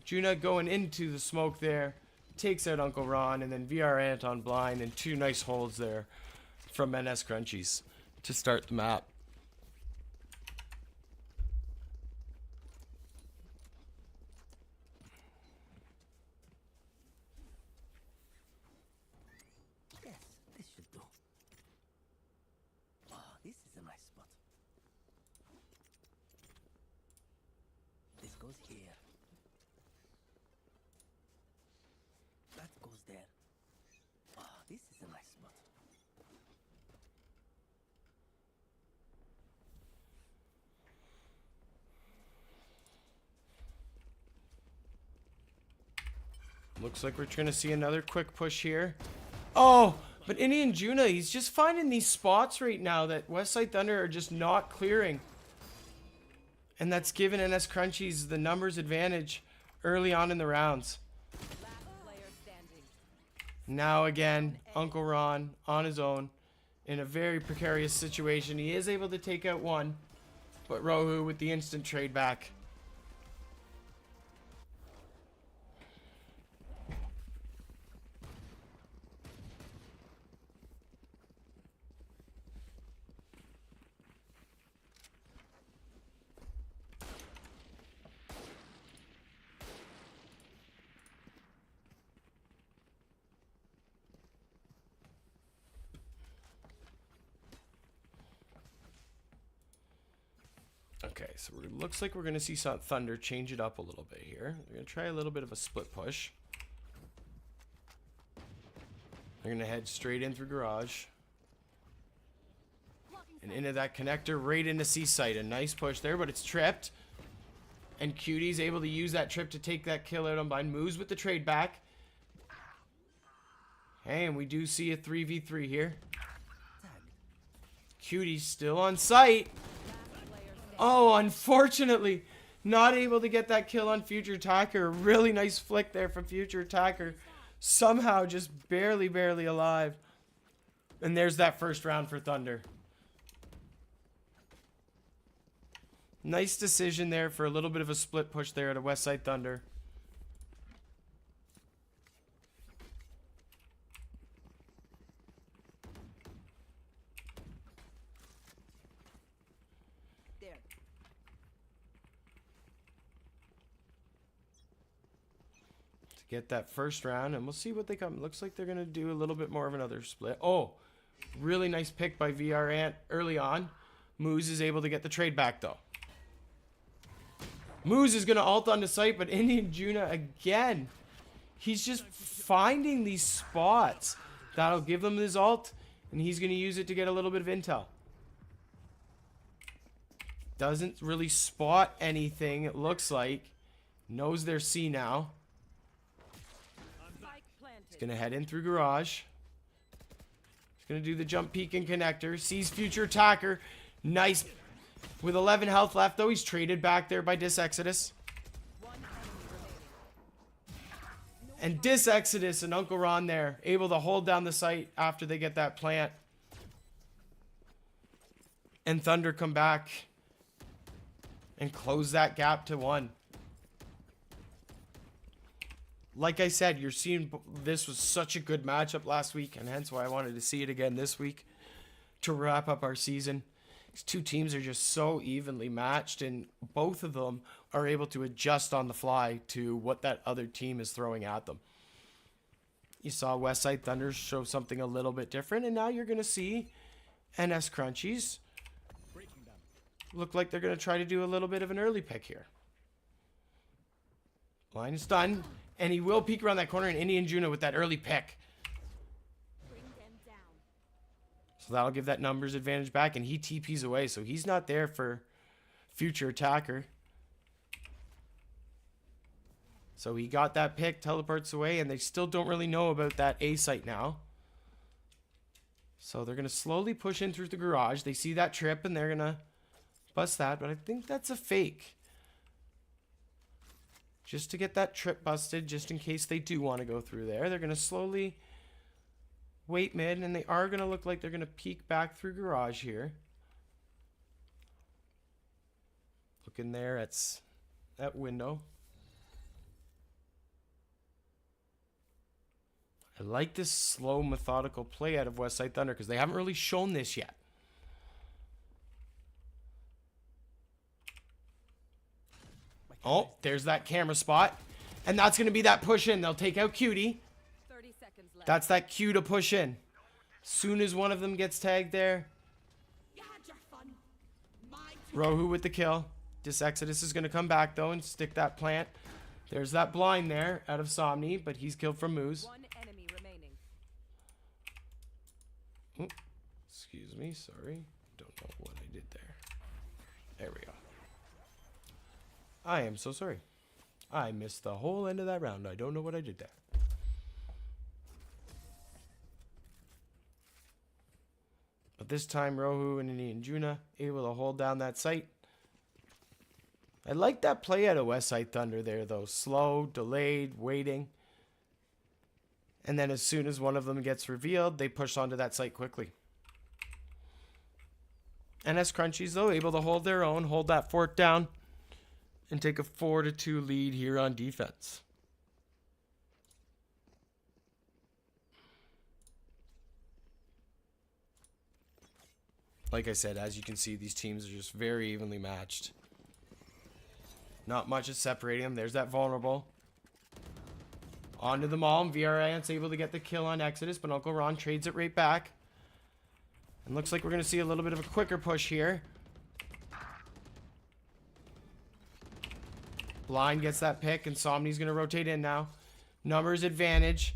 Juna going into the smoke there. Takes out Uncle Ron, and then VALORANT on blind, and 2 nice holds there from NS Crunchies to start the map. Yes, this should do. Oh, this is a nice spot. This goes here. That goes there. Oh, this is a nice spot. Looks like we're trying to see another quick push here. Oh, but Indian Juna, he's just finding these spots right now that Westside Thunder are just not clearing. And that's given NS Crunchies the numbers advantage early on in the rounds. Now again, Uncle Ron on his own in a very precarious situation. He is able to take out one, but Rohu with the instant trade back. Okay, so it looks like we're going to see some Thunder change it up a little bit here. They're going to try a little bit of a split push. They're going to head straight in through garage. And into that connector, right into C site. A nice push there, but it's tripped. And Cutie's able to use that trip to take that kill out on bind. Moves with the trade back. Hey, and we do see a 3v3 here. Cutie's still on site. Oh, unfortunately, not able to get that kill on Future Attacker. Really nice flick there from Future Attacker. Somehow just barely alive. And there's that first round for Thunder. Nice decision there for a little bit of a split push there at Westside Thunder. Get that first round, and we'll see what they come. Looks like they're going to do a little bit more of another split. Oh, really nice pick by VALORANT early on. Moose is able to get the trade back, though. Moose is going to ult onto site, but Indian Juna again. He's just finding these spots. That'll give him his ult, and he's going to use it to get a little bit of intel. Doesn't really spot anything, it looks like. Knows they're C now. Gonna head in through garage. He's gonna do the jump peek and connector. Sees Future Attacker. Nice. With 11 health left, though, he's traded back there by Dis Exodus. And Dis Exodus and Uncle Ron there, able to hold down the site after they get that plant. And Thunder come back and close that gap to 1. Like I said, you're seeing this was such a good matchup last week, and hence why I wanted to see it again this week to wrap up our season. These two teams are just so evenly matched, and both of them are able to adjust on the fly to what that other team is throwing at them. You saw Westside Thunder show something a little bit different, and now you're going to see NS Crunchies look like they're going to try to do a little bit of an early pick here. Line is done. And he will peek around that corner in Indian Juna with that early pick. So that'll give that numbers advantage back. And he TPs away. So he's not there for Future Attacker. So he got that pick, teleports away. And they still don't really know about that A site now. So they're going to slowly push in through the garage. They see that trip and they're going to bust that. But I think that's a fake. Just to get that trip busted, just in case they do want to go through there. They're going to slowly wait mid, and they are going to look like they're going to peek back through garage here. Looking there at that window. I like this slow, methodical play out of Westside Thunder because they haven't really shown this yet. Oh, there's that camera spot. And that's going to be that push in. They'll take out Cutie. 30 seconds left. That's that cue to push in. Soon as one of them gets tagged there. Rohu with the kill. Exodus is going to come back, though, and stick that plant. There's that blind there out of Somni, but he's killed from Moose. One enemy remaining. Oop, excuse me, sorry. Don't know what I did there. There we go. I am so sorry. I missed the whole end of that round. I don't know what I did there. But this time, Rohu and Indian able to hold down that site. I like that play out of Westside Thunder there, though. Slow, delayed, waiting. And then as soon as one of them gets revealed, they push onto that site quickly. NS Crunchies, though, able to hold their own, hold that fort down, and take a 4-2 lead here on defense. Like I said, as you can see, these teams are just very evenly matched. Not much is separating them. There's that vulnerable. Onto the mall. VRANT's able to get the kill on Exodus, but Uncle Ron trades it right back. And looks like we're going to see a little bit of a quicker push here. Blind gets that pick, and Somni's going to rotate in now. Numbers advantage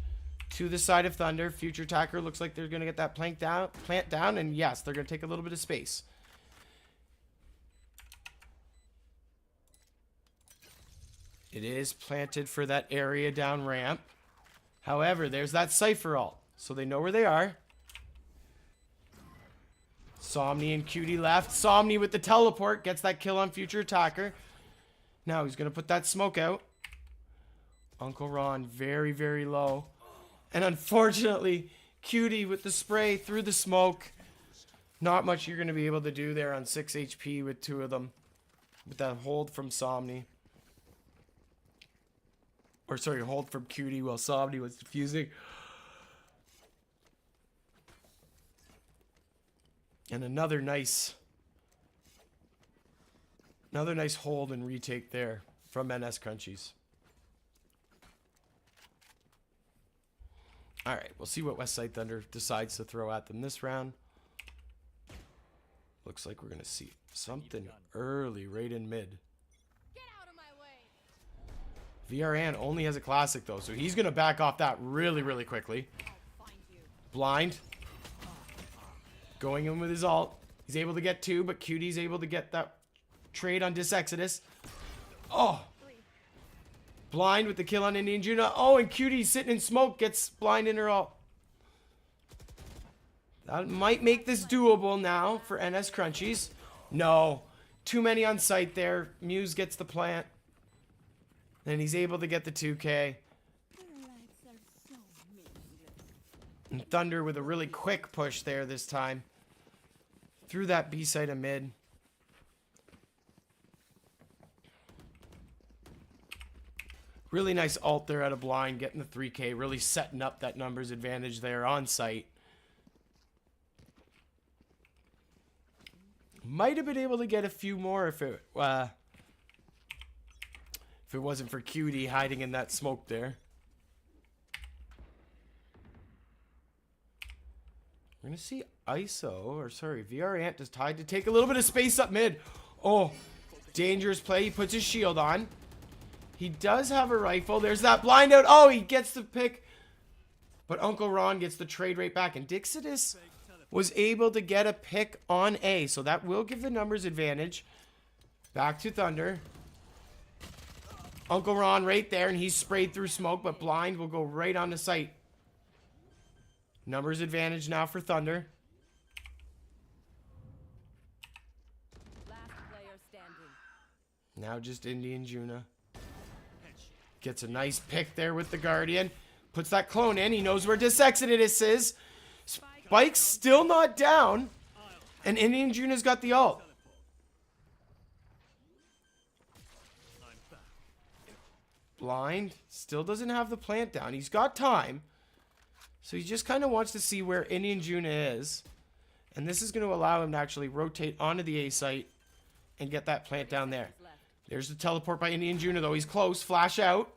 to the side of Thunder. Future attacker looks like they're going to get that plant down, and yes, they're going to take a little bit of space. It is planted for that area down ramp. However, there's that Cypher ult, so they know where they are. Somni and Cutie left. Somni with the teleport gets that kill on future attacker. Now he's going to put that smoke out. Uncle Ron very, very low. And unfortunately, Cutie with the spray through the smoke. Not much you're going to be able to do there on 6 HP with two of them. With that hold from Somni. Or sorry, hold from Cutie while Somni was defusing. And another nice hold and retake there from NS Crunchies. Alright, we'll see what Westside Thunder decides to throw at them this round. Looks like we're going to see something early right in mid. VRANT only has a classic though, so he's going to back off that really, really quickly. Blind. Going in with his ult. He's able to get two, but Cutie's able to get that trade on Exodus. Oh! Blind with the kill on Indian Juna. Oh, and Cutie's sitting in smoke, gets blind in her ult. That might make this doable now for NS Crunchies. No. Too many on site there. Muse gets the plant. And he's able to get the 2K. And Thunder with a really quick push there this time. Through that B side of mid. Really nice ult there out of blind, getting the 3K. Really setting up that numbers advantage there on site. Might have been able to get a few more if it wasn't for Cutie hiding in that smoke there. We're going to see VRANT is tied to take a little bit of space up mid. Oh, dangerous play. He puts his shield on. He does have a rifle. There's that blind out. Oh, he gets the pick. But Uncle Ron gets the trade right back. And Exodus was able to get a pick on A. So that will give the numbers advantage. Back to Thunder. Uncle Ron right there, and he's sprayed through smoke, but blind will go right on the site. Numbers advantage now for Thunder. Now just Indian Juna. Gets a nice pick there with the Guardian. Puts that clone in. He knows where Disexodus is. Spike's still not down. And Indian Juna's got the ult. Blind still doesn't have the plant down. He's got time. So he just kind of wants to see where Indian Juna is. And this is going to allow him to actually rotate onto the A site and get that plant down there. There's the teleport by Indian Juna, though. He's close. Flash out.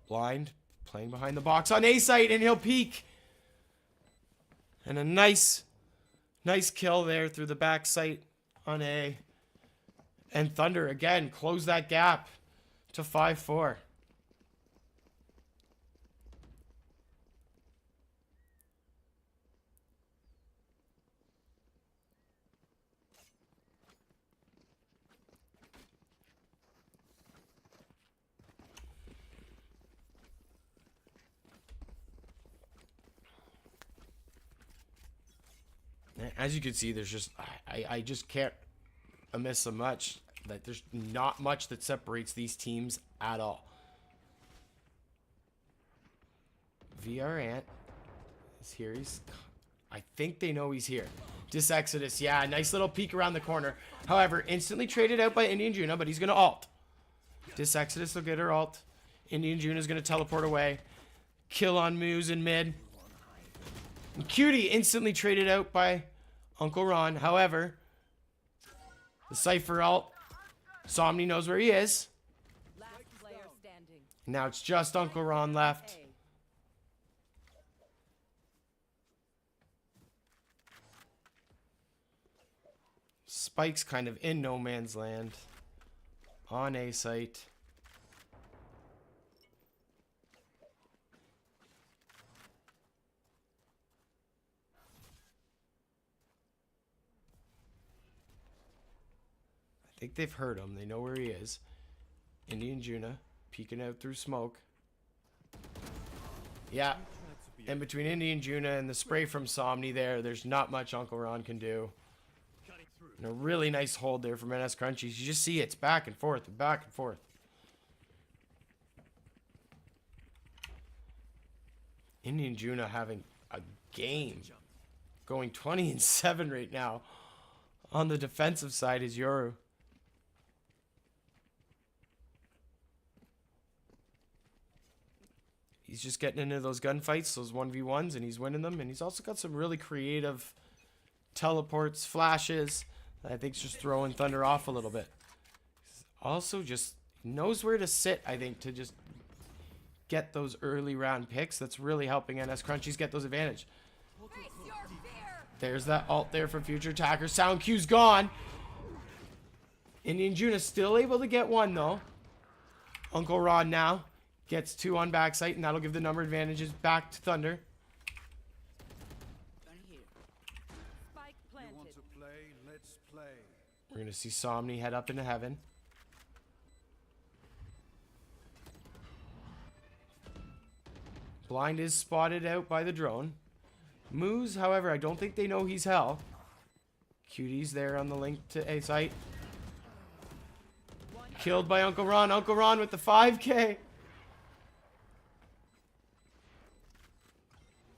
Blind playing behind the box on A site, and he'll peek. And a nice kill there through the back site on A. And Thunder, again, close that gap to 5-4. As you can see, there's just, I just can't miss so much. That there's not much that separates these teams at all. VALORANT is here. I think they know he's here. Disexodus, yeah, nice little peek around the corner. However, instantly traded out by Indian Juna, but he's going to ult. Disexodus will get her ult. Indian Juna is going to teleport away. Kill on Moose in mid. And Cutie instantly traded out by Uncle Ron. However, the Cypher ult. Somni knows where he is. Last player standing. Now it's just Uncle Ron left. Spike's kind of in no man's land. On A site. I think they've heard him. They know where he is. Indian Juna peeking out through smoke. Yeah. And between Indian Juna and the spray from Somni there's not much Uncle Ron can do. And a really nice hold there from NS Crunchies. You just see it's back and forth and back and forth. Indian Juna having a game. Going 20-7 right now. On the defensive side is Yoru. He's just getting into those gunfights, those 1v1s, and he's winning them. And he's also got some really creative teleports, flashes. That I think's just throwing Thunder off a little bit. He's also just knows where to sit, I think, to just get those early round picks. That's really helping NS Crunchies get those advantage. There's that ult there from Future Attacker. Sound Q's gone. Indian Juna still able to get one, though. Uncle Ron now gets two on backside, and that'll give the number advantages back to Thunder. You want to play? Let's play. We're going to see Somni head up into heaven. Blind is spotted out by the drone. Moose, however, I don't think they know he's hell. Cutie's there on the link to A site. Killed by Uncle Ron. Uncle Ron with the 5K.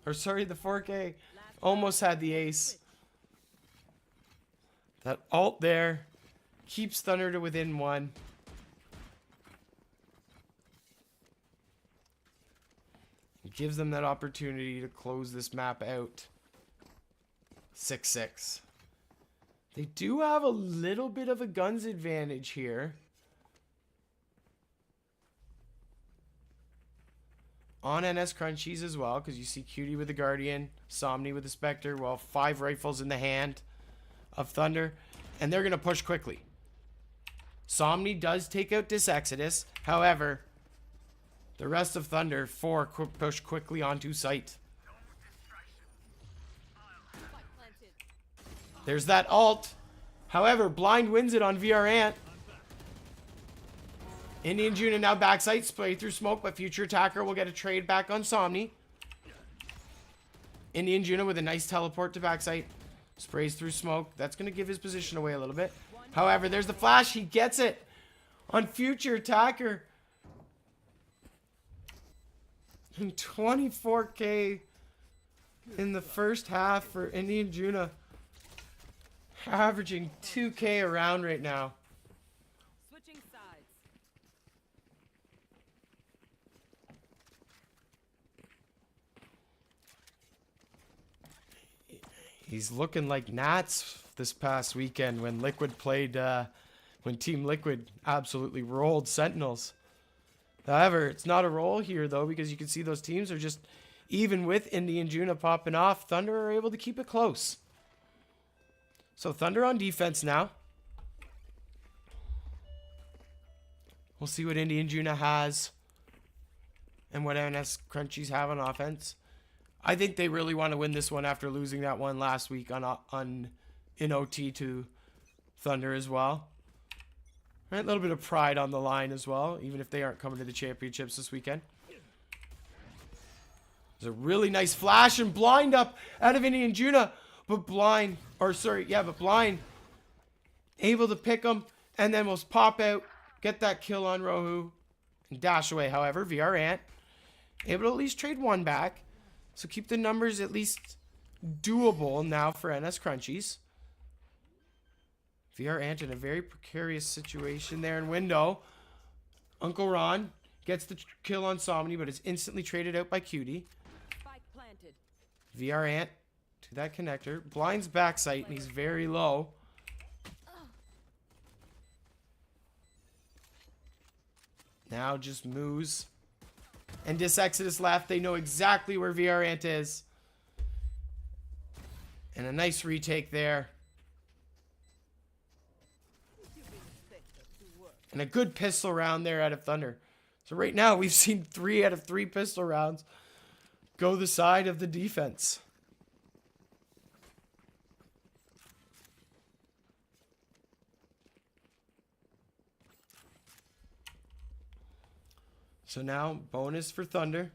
Or sorry, the 4K. Almost had the ace. That ult there keeps Thunder to within one. It gives them that opportunity to close this map out. 6-6. They do have a little bit of a guns advantage here. On NS Crunchies as well, because you see Cutie with the Guardian, Somni with the Spectre, well, 5 rifles in the hand of Thunder, and they're going to push quickly. Somni does take out Disexodus, however, the rest of Thunder, 4 push quickly onto site. There's that ult. However, Blind wins it on VALORANT. Indian Juna now backside, spray through smoke, but Future Attacker will get a trade back on Somni. Indian Juna with a nice teleport to backside. Sprays through smoke. That's going to give his position away a little bit. However, there's the flash. He gets it on future attacker. And 24K in the first half for Indian Juna. Averaging 2K a round right now. Switching sides. He's looking like Nats this past weekend when Liquid played, when Team Liquid absolutely rolled Sentinels. However, it's not a roll here, though, because you can see those teams are just, even with Indian Juna popping off, Thunder are able to keep it close. So Thunder on defense now. We'll see what Indian Juna has and what NS Crunchies have on offense. I think they really want to win this one after losing that one last week in OT to Thunder as well. Right, a little bit of pride on the line as well, even if they aren't coming to the championships this weekend. There's a really nice flash and blind up out of Indian Juna, but Blind able to pick him, and then we'll pop out, get that kill on Rohu, and dash away. However, VR Ant able to at least trade one back. So keep the numbers at least doable now for NS Crunchies. VR Ant in a very precarious situation there in window. Uncle Ron gets the kill on Somni, but is instantly traded out by Cutie. Spike planted. VR Ant to that connector. Blind's backside, and he's very low. Now just moves. And this Exodus left. They know exactly where VR Ant is. And a nice retake there. And a good pistol round there out of Thunder. So right now we've seen 3 out of 3 pistol rounds go the side of the defense. So now, bonus for Thunder.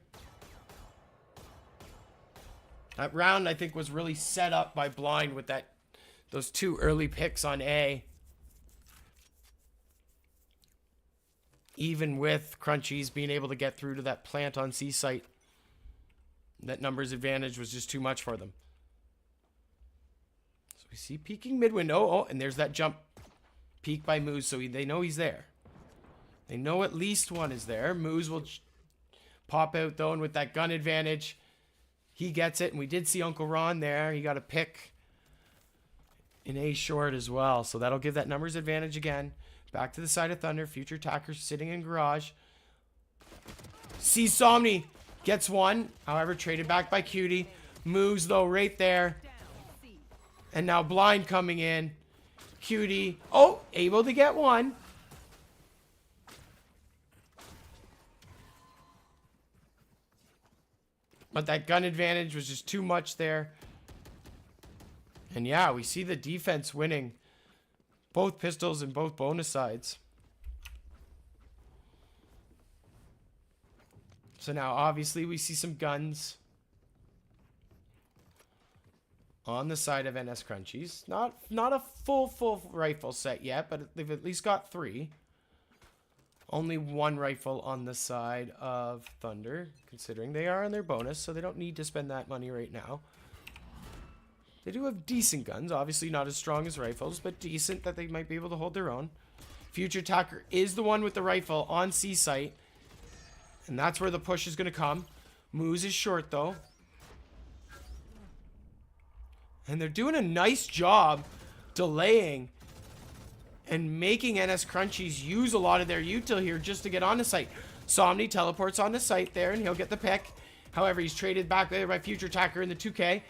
That round, I think, was really set up by Blind with those 2 early picks on A. Even with Crunchies being able to get through to that plant on C site. That numbers advantage was just too much for them. So we see peeking mid-window. Oh, and there's that jump peek by Moose, so they know he's there. They know at least one is there. Moose will pop out, though, and with that gun advantage, he gets it. And we did see Uncle Ron there. He got a pick in A short as well. So that'll give that numbers advantage again. Back to the side of Thunder. Future attackers sitting in garage. Sees Somni. Gets one. However, traded back by Cutie. Moves, though, right there. And now Blind coming in. Cutie. Oh, able to get one. But that gun advantage was just too much there. And yeah, we see the defense winning both pistols and both bonus sides. So now, obviously, we see some guns on the side of NS Crunchies. Not a full rifle set yet, but they've at least got 3. Only 1 rifle on the side of Thunder, considering they are on their bonus, so they don't need to spend that money right now. They do have decent guns, obviously not as strong as rifles, but decent that they might be able to hold their own. Future attacker is the one with the rifle on C site, and that's where the push is going to come. Moose is short, though. And they're doing a nice job delaying and making NS Crunchies use a lot of their util here just to get on the site. Somni teleports on the site there, and he'll get the pick. However, he's traded back there by Future Attacker in the 2K.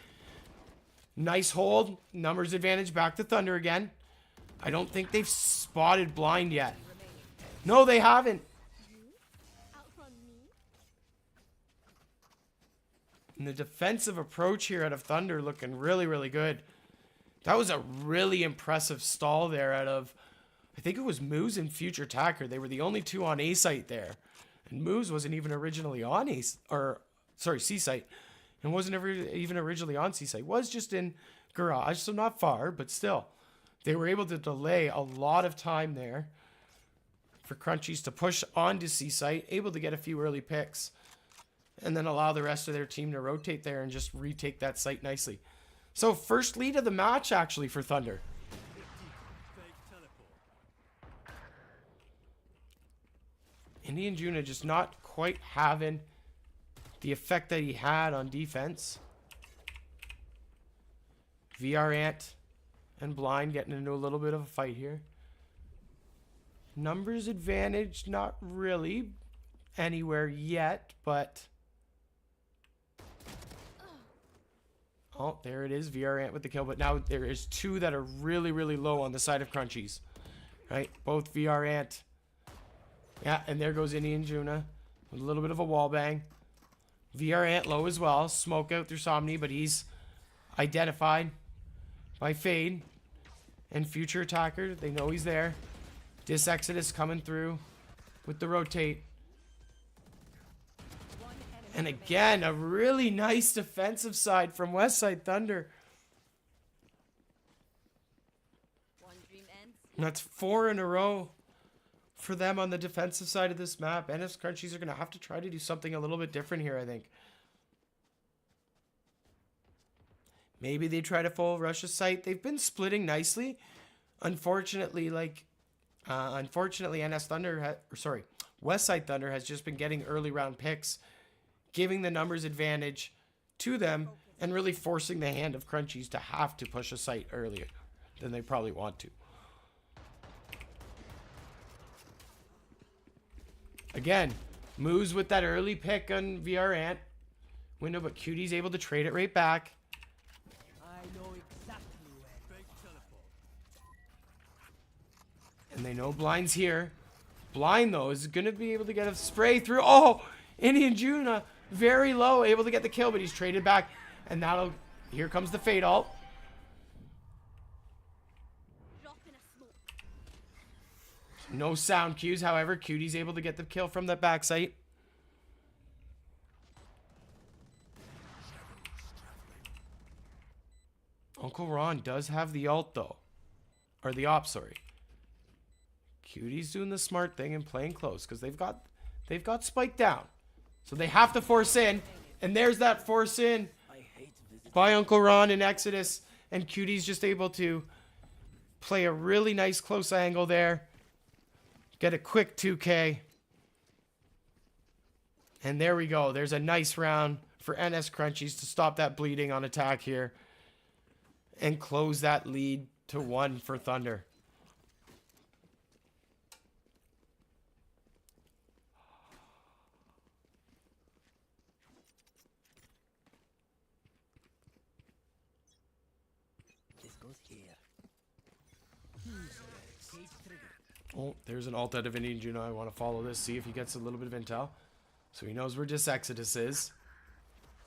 Nice hold. Numbers advantage back to Thunder again. I don't think they've spotted Blind yet. No, they haven't. And the defensive approach here out of Thunder looking really, really good. That was a really impressive stall there out of, I think it was Moose and Future Attacker. They were the only 2 on A site there. And Moose wasn't even originally on C site. And wasn't ever even originally on C site. Was just in garage, so not far, but still. They were able to delay a lot of time there for Crunchies to push onto C site, able to get a few early picks, and then allow the rest of their team to rotate there and just retake that site nicely. So first lead of the match, actually, for Thunder. Indian Juna just not quite having the effect that he had on defense. VRANT and Blind getting into a little bit of a fight here. Numbers advantage, not really anywhere yet, but... Oh, there it is. VRANT with the kill, but now there is two that are really, really low on the side of Crunchies. Right? Both VRANT. Yeah, and there goes Indian Juna with a little bit of a wall bang. VRANT low as well. Smoke out through Somni, but he's identified by Fade and Future Attacker. They know he's there. Exodus coming through with the rotate. And again, a really nice defensive side from Westside Thunder. And that's 4 in a row for them on the defensive side of this map. NS Crunchies are going to have to try to do something a little bit different here, I think. Maybe they try to full rush a site. They've been splitting nicely. Unfortunately, NS Thunder, Westside Thunder has just been getting early round picks, giving the numbers advantage to them and really forcing the hand of Crunchies to have to push a site earlier than they probably want to. Again, moves with that early pick on VRANT window, but Cutie's able to trade it right back. I know exactly where. And they know Blind's here. Blind, though, is going to be able to get a spray through. Oh, Indian Juna, very low, able to get the kill, but he's traded back. And that'll, here comes the Fade ult. No sound cues, however, Cutie's able to get the kill from the backside. Uncle Ron does have the ult, though. Or the op, sorry. Cutie's doing the smart thing and playing close because they've got Spike down. So they have to force in. And there's that force in by Uncle Ron and Exodus. And Cutie's just able to play a really nice close angle there. Get a quick 2K. And there we go. There's a nice round for NS Crunchies to stop that bleeding on attack here. And close that lead to 1 for Thunder. This goes here. Oh, there's an ult out of Indian Juno. I want to follow this, see if he gets a little bit of intel. So he knows where Exodus is.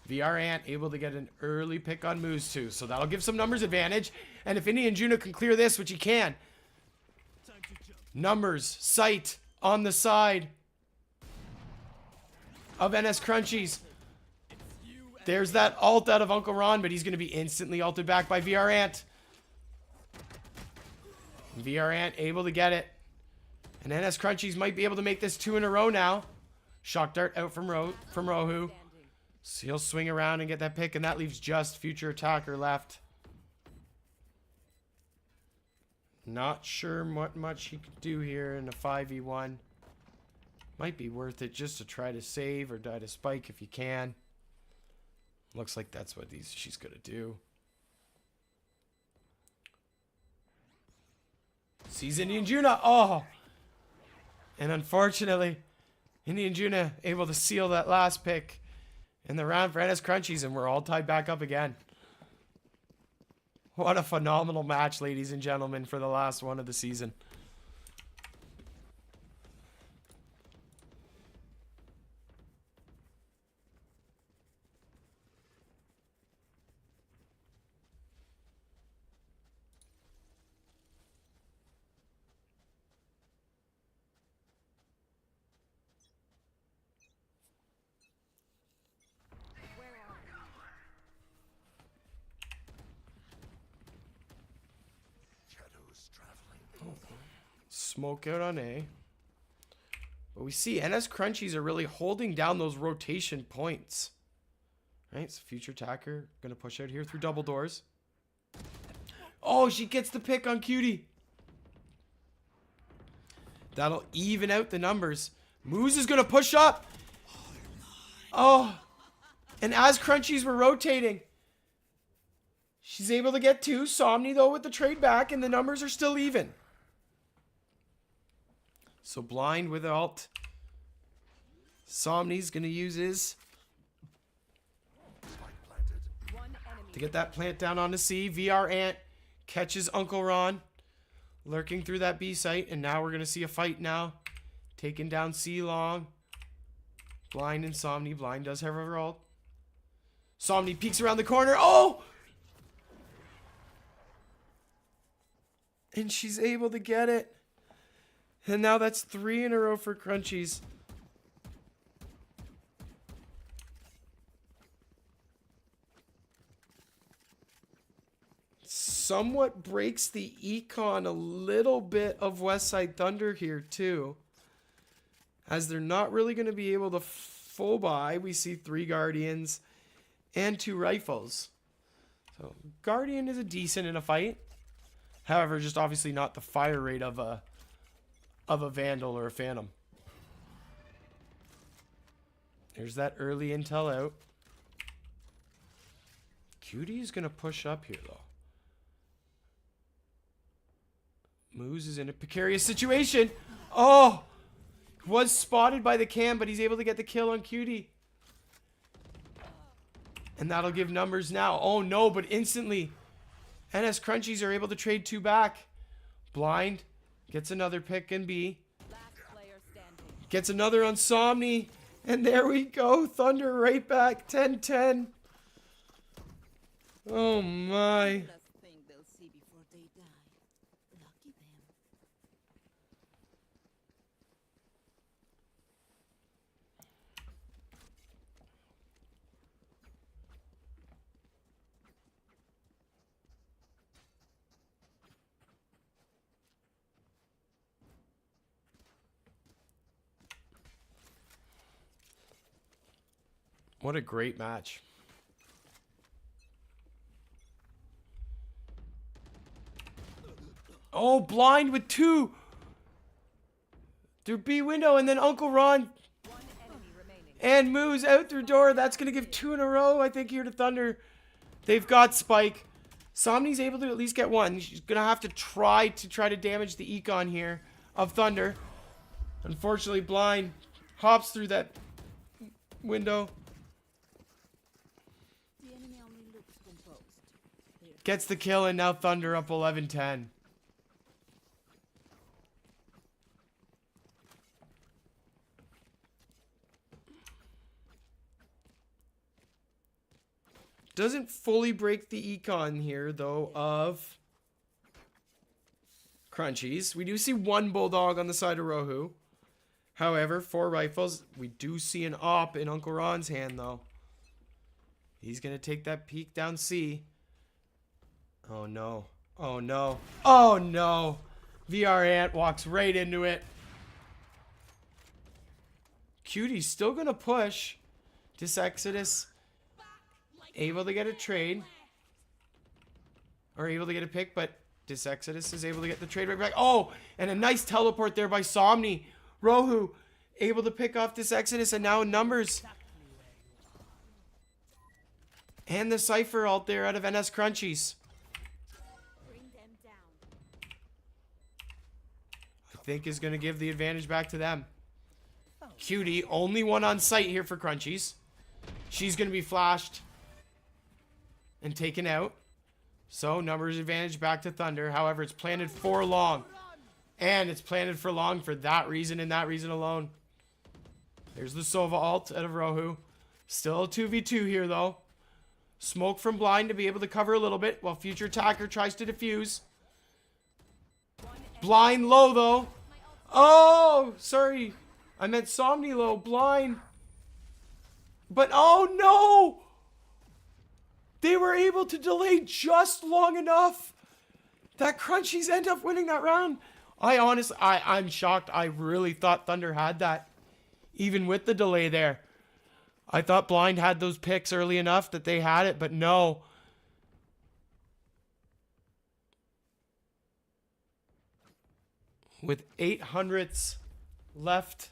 VRANT able to get an early pick on Moose too. So that'll give some numbers advantage. And if Indian Juno can clear this, which he can. Numbers, sight on the side of NS Crunchies. There's that ult out of Uncle Ron, but he's going to be instantly ulted back by VRANT. VRANT able to get it. And NS Crunchies might be able to make this 2 in a row now. Shock dart out from Rohu. So he'll swing around and get that pick, and that leaves just Future Attacker left. Not sure what much he could do here in a 5v1. Might be worth it just to try to save or die to Spike if you can. Looks like that's what she's going to do. Sees Indian Juna. Oh! And unfortunately, Indian Juna able to seal that last pick in the round for NS Crunchies, and we're all tied back up again. What a phenomenal match, ladies and gentlemen, for the last one of the season. smoke out on A. But we see NS Crunchies are really holding down those rotation points. Right, so future attacker going to push out here through double doors. Oh, she gets the pick on Cutie. That'll even out the numbers. Moose is going to push up. Oh, and as Crunchies were rotating, she's able to get 2. Somni, though, with the trade back, and the numbers are still even. So Blind with ult. Somni's going to use his to get that plant down onto C. VR Ant catches Uncle Ron lurking through that B site, and now we're going to see a fight now. Taking down C Long. Blind and Somni. Blind does have her ult. Somni peeks around the corner. Oh! And she's able to get it. And now that's 3 in a row for Crunchies. Somewhat breaks the econ a little bit of Westside Thunder here too. As they're not really going to be able to full buy. We see 3 Guardians and 2 rifles. So Guardian is a decent in a fight. However, just obviously not the fire rate of a Vandal or a Phantom. There's that early intel out. Cutie is going to push up here though. Moose is in a precarious situation. Oh! Was spotted by the cam, but he's able to get the kill on Cutie. And that'll give numbers now. Oh no, but instantly NS Crunchies are able to trade 2 back. Blind gets another pick in B. Gets another on Somni. And there we go. Thunder right back. 10-10. Oh my. What a great match. Oh, Blind with 2. Through B window, and then Uncle Ron and Moose out through door. That's going to give 2 in a row, I think, here to Thunder. They've got Spike. Somni's able to at least get 1. She's going to have to try to damage the econ here of Thunder. Unfortunately, Blind hops through that window. Gets the kill, and now Thunder up 11-10. Doesn't fully break the econ here, though, of Crunchies. We do see 1 Bulldog on the side of Rohu. However, 4 rifles. We do see an op in Uncle Ron's hand, though. He's going to take that peek down C. Oh, no. Oh, no. Oh, no. VR Ant walks right into it. Cutie's still going to push. This Exodus able to get a trade. Or able to get a pick, but this Exodus is able to get the trade right back. Oh, and a nice teleport there by Somni. Rohu able to pick off this Exodus, and now in numbers. And the Cypher ult there out of NS Crunchies. I think is going to give the advantage back to them. Cutie, only 1 on site here for Crunchies. She's going to be flashed and taken out. So, numbers advantage back to Thunder. However, it's planted for long. And it's planted for long for that reason and that reason alone. There's the Sova ult out of Rohu. Still a 2v2 here, though. Smoke from Blind to be able to cover a little bit while future attacker tries to defuse. Blind low, though. Oh, sorry. I meant Somni low. Blind. But, oh, no. They were able to delay just long enough that Crunchies end up winning that round. I'm shocked. I really thought Thunder had that, even with the delay there. I thought Blind had those picks early enough that they had it, but no. With 800ths left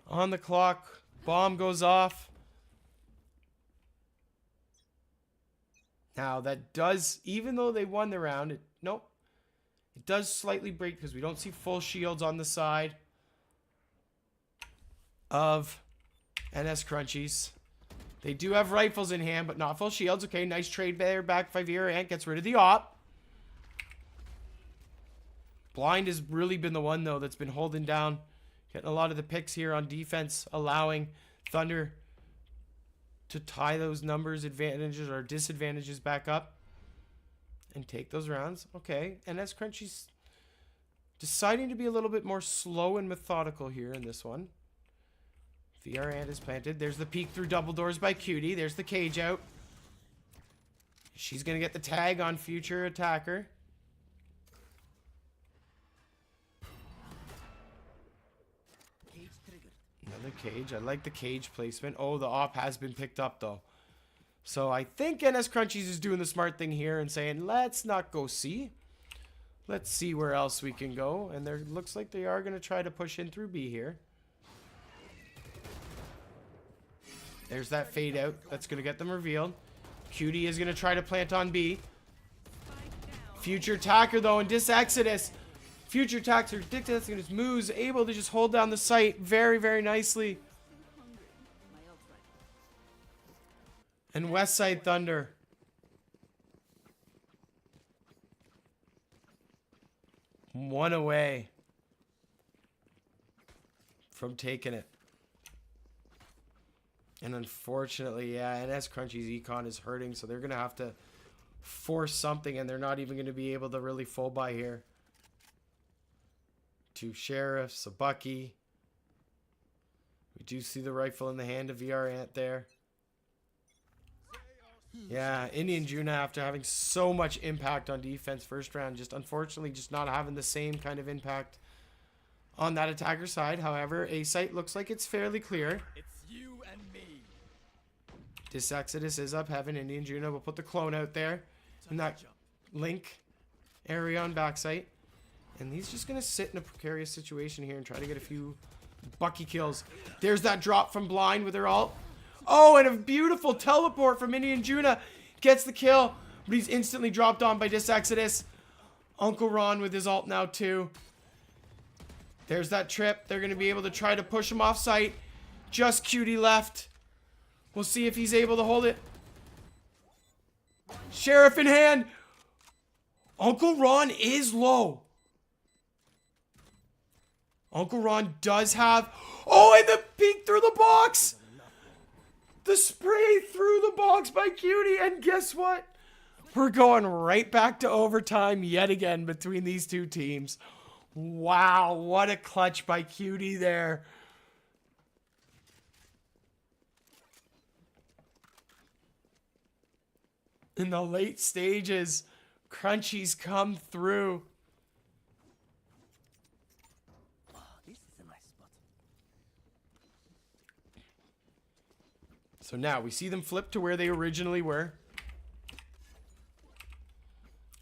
on the clock, bomb goes off. Now that does, even though they won the round, nope. It does slightly break because we don't see full shields on the side of NS Crunchies. They do have rifles in hand, but not full shields. Okay, nice trade there. Back by VALORANT gets rid of the op. Blind has really been the one, though, that's been holding down. Getting a lot of the picks here on defense, allowing Thunder to tie those numbers, advantages or disadvantages back up and take those rounds. Okay, NS Crunchies deciding to be a little bit more slow and methodical here in this one. VALORANT is planted. There's the peek through double doors by Cutie. There's the cage out. She's going to get the tag on future attacker. Another cage. I like the cage placement. Oh, the op has been picked up, though. So I think NS Crunchies is doing the smart thing here and saying, let's not go C. Let's see where else we can go. And there looks like they are going to try to push in through B here. There's that fade out. That's going to get them revealed. Cutie is going to try to plant on B. Future attacker, though, and Exodus. Future attacker, Exodus moves, able to just hold down the site very, very nicely. And Westside Thunder. One away from taking it. And unfortunately, yeah, NS Crunchy's econ is hurting, so they're going to have to force something, and they're not even going to be able to really full buy here. Two sheriffs, a Bucky. We do see the rifle in the hand of VALORANT there. Yeah, Indian Juna, after having so much impact on defense first round, just unfortunately just not having the same kind of impact on that attacker side. However, A site looks like it's fairly clear. It's you and me. Exodus is up heaven. Indian Juna will put the clone out there in that link area on backside. And he's just going to sit in a precarious situation here and try to get a few Bucky kills. There's that drop from Blind with her ult. Oh, and a beautiful teleport from Indian Juna. Gets the kill, but he's instantly dropped on by Exodus. Uncle Ron with his ult now too. There's that trip. They're going to be able to try to push him off site. Just Cutie left. We'll see if he's able to hold it. Sheriff in hand. Uncle Ron is low. Uncle Ron does have... Oh, and the peek through the box. The spray through the box by Cutie. And guess what? We're going right back to overtime yet again between these two teams. Wow, what a clutch by Cutie there. In the late stages, Crunchies come through. This is a nice spot. So now we see them flip to where they originally were.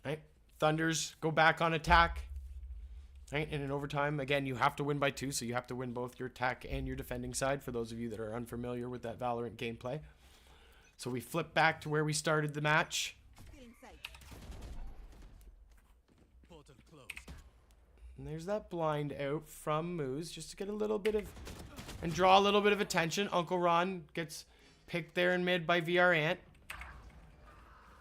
Right? Thunders go back on attack. Right? And in overtime, again, you have to win by 2, so you have to win both your attack and your defending side for those of you that are unfamiliar with that VALORANT gameplay. So we flip back to where we started the match. And there's that blind out from Moose just to get a little bit of... and draw a little bit of attention. Uncle Ron gets picked there in mid by VALORANT.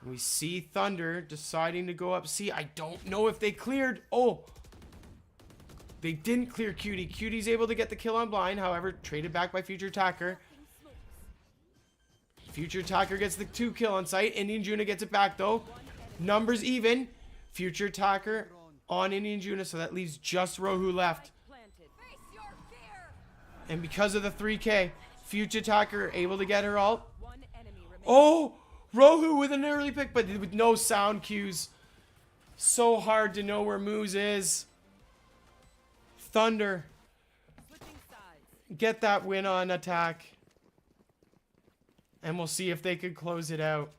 We see Thunder deciding to go up C. I don't know if they cleared... Oh! They didn't clear Cutie. Cutie's able to get the kill on Blind. However, traded back by Future Attacker. Future Attacker gets the 2 kill on site. Indian Juna gets it back though. Numbers even. Future Attacker on Indian Juna, so that leaves just Rohu left. And because of the 3K, Future Attacker able to get her ult. Oh! Rohu with an early pick, but with no sound cues. So hard to know where Moose is. Thunder get that win on attack. And we'll see if they could close it out.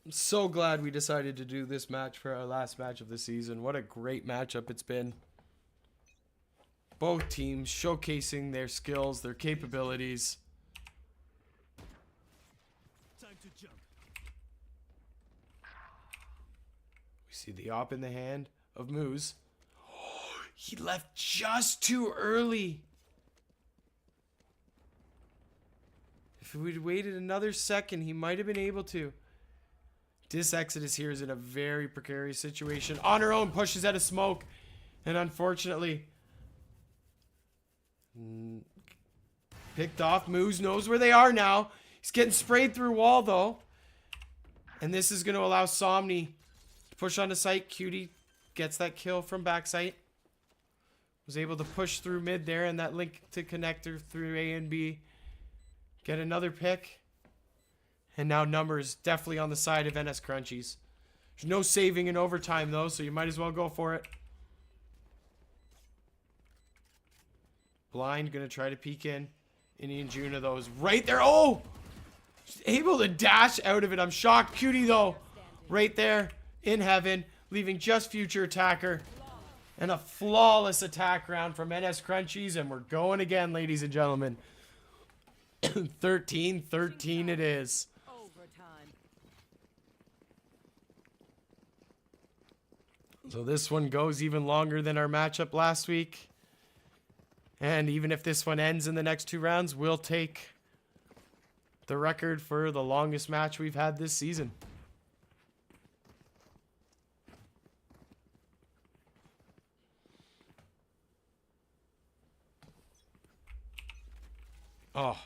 I'm so glad we decided to do this match for our last match of the season. What a great matchup it's been. Both teams showcasing their skills, their capabilities. Time to jump. We see the op in the hand of Moose. Oh, he left just too early. If we'd waited another second, he might have been able to. Exodus here is in a very precarious situation. On her own, pushes out of smoke. And unfortunately, picked off. Moose knows where they are now. He's getting sprayed through wall, though. And this is going to allow Somni to push onto site. Cutie gets that kill from backside. Was able to push through mid there, and that link to connector through A and B. Get another pick. And now numbers definitely on the side of NS Crunchies. There's no saving in overtime, though, so you might as well go for it. Blind going to try to peek in. Indian Juna, though, is right there. Oh! She's able to dash out of it. I'm shocked. Cutie, though, right there in heaven, leaving just future attacker. And a flawless attack round from NS Crunchies, and we're going again, ladies and gentlemen. 13-13 it is. So this one goes even longer than our matchup last week. And even if this one ends in the next 2 rounds, we'll take the record for the longest match we've had this season. Oh.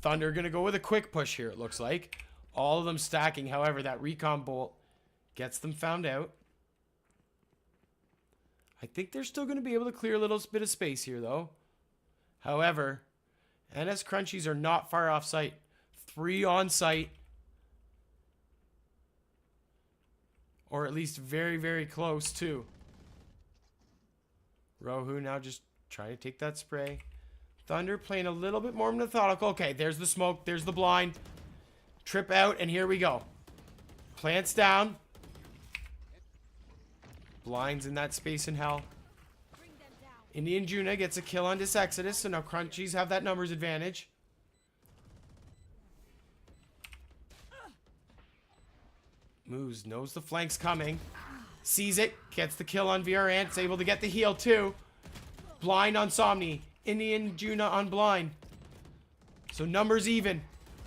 Thunder going to go with a quick push here, it looks like. All of them stacking. However, that recon bolt gets them found out. I think they're still going to be able to clear a little bit of space here, though. However, NS Crunchies are not far off site. 3 on site. Or at least very, very close, too. Rohu now just trying to take that spray. Thunder playing a little bit more methodical. Okay, there's the smoke. There's the blind. Trip out, and here we go. Plants down. Blinds in that space in hell. Indian Juna gets a kill on Exodus, so now Crunchies have that numbers advantage. Moves, knows the flank's coming. Sees it, gets the kill on VRAnt's able to get the heal too. Blind on Somni. Indian Juna on blind. So numbers even.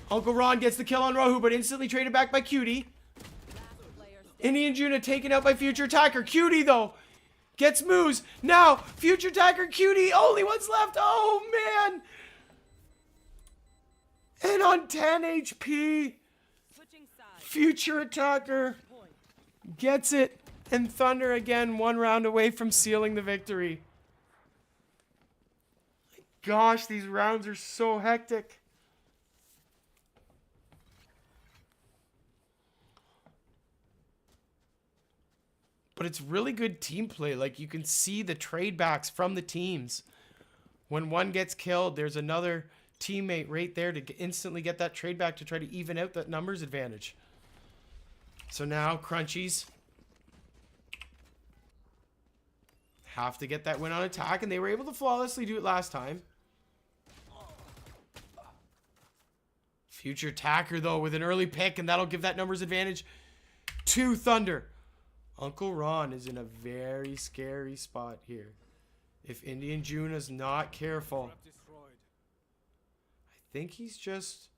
Uncle Ron gets the kill on Rohu, but instantly traded back by Cutie. Indian Juna taken out by future attacker. Cutie, though, gets moves. Now, future attacker Cutie, only one's left. Oh, man. And on 10 HP, future attacker gets it. And Thunder, again, 1 round away from sealing the victory. Gosh, these rounds are so hectic. But it's really good team play. Like, you can see the trade backs from the teams. When one gets killed, there's another teammate right there to instantly get that trade back to try to even out that numbers advantage. So now, Crunchies have to get that win on attack, and they were able to flawlessly do it last time. Future attacker, though, with an early pick, and that'll give that numbers advantage to Thunder. Uncle Ron is in a very scary spot here. If Indian Juna's not careful. I think he's just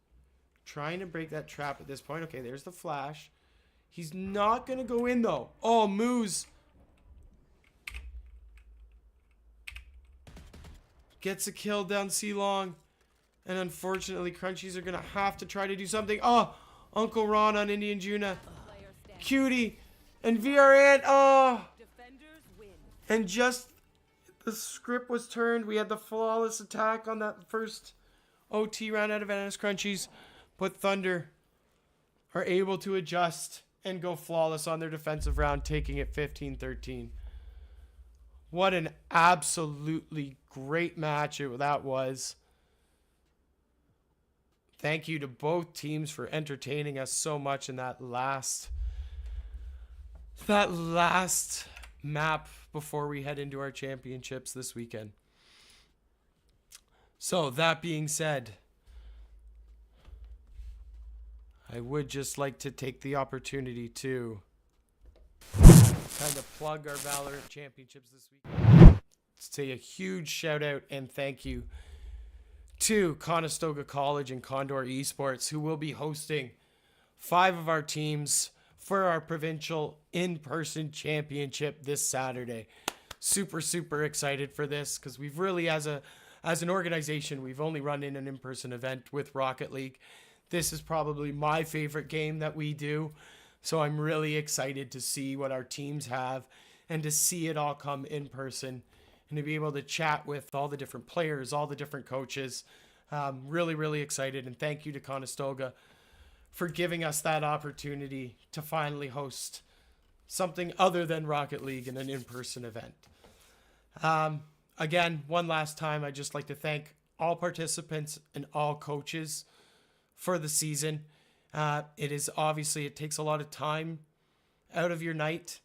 trying to break that trap at this point. Okay, there's the flash. He's not going to go in, though. Oh, Moose gets a kill down C-Long. And unfortunately, Crunchies are going to have to try to do something. Oh, Uncle Ron on Indian Juna. Cutie and VRAnt. Oh. And just the script was turned. We had the flawless attack on that first OT round out of Venice Crunchies. But Thunder are able to adjust and go flawless on their defensive round, taking it 15-13. What an absolutely great match that was. Thank you to both teams for entertaining us so much in that last map before we head into our championships this weekend. So that being said, I would just like to take the opportunity to kind of plug our Valorant championships this week. Say a huge shout out and thank you to Conestoga College and Condor Esports, who will be hosting 5 of our teams for our provincial in-person championship this Saturday. Super excited for this because we've really, as an organization, we've only run in an in-person event with Rocket League. This is probably my favorite game that we do. So I'm really excited to see what our teams have and to see it all come in person and to be able to chat with all the different players, all the different coaches. Really excited. And thank you to Conestoga for giving us that opportunity to finally host something other than Rocket League in an in-person event. Again, one last time, I'd just like to thank all participants and all coaches for the season. It takes a lot of time out of your night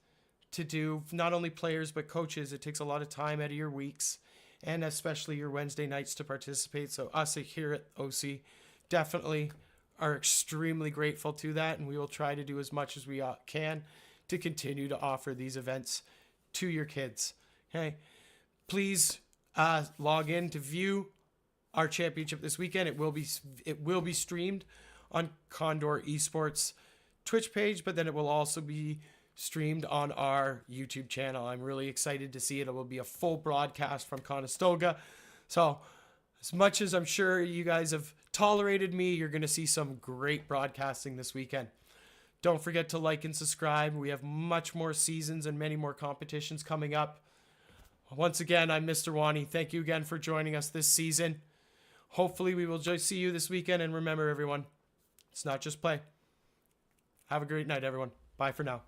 to do not only players, but coaches. It takes a lot of time out of your weeks and especially your Wednesday nights to participate. So us here at OSEA definitely are extremely grateful to that. And we will try to do as much as we can to continue to offer these events to your kids. Okay. Please log in to view our championship this weekend. It will be streamed on Condor Esports Twitch page, but then it will also be streamed on our YouTube channel. I'm really excited to see it. It will be a full broadcast from Conestoga. So as much as I'm sure you guys have tolerated me, you're going to see some great broadcasting this weekend. Don't forget to like and subscribe. We have much more seasons and many more competitions coming up. Once again, I'm Mr. Wani. Thank you again for joining us this season. Hopefully we will just see you this weekend. And remember, everyone, it's not just play. Have a great night, everyone. Bye for now.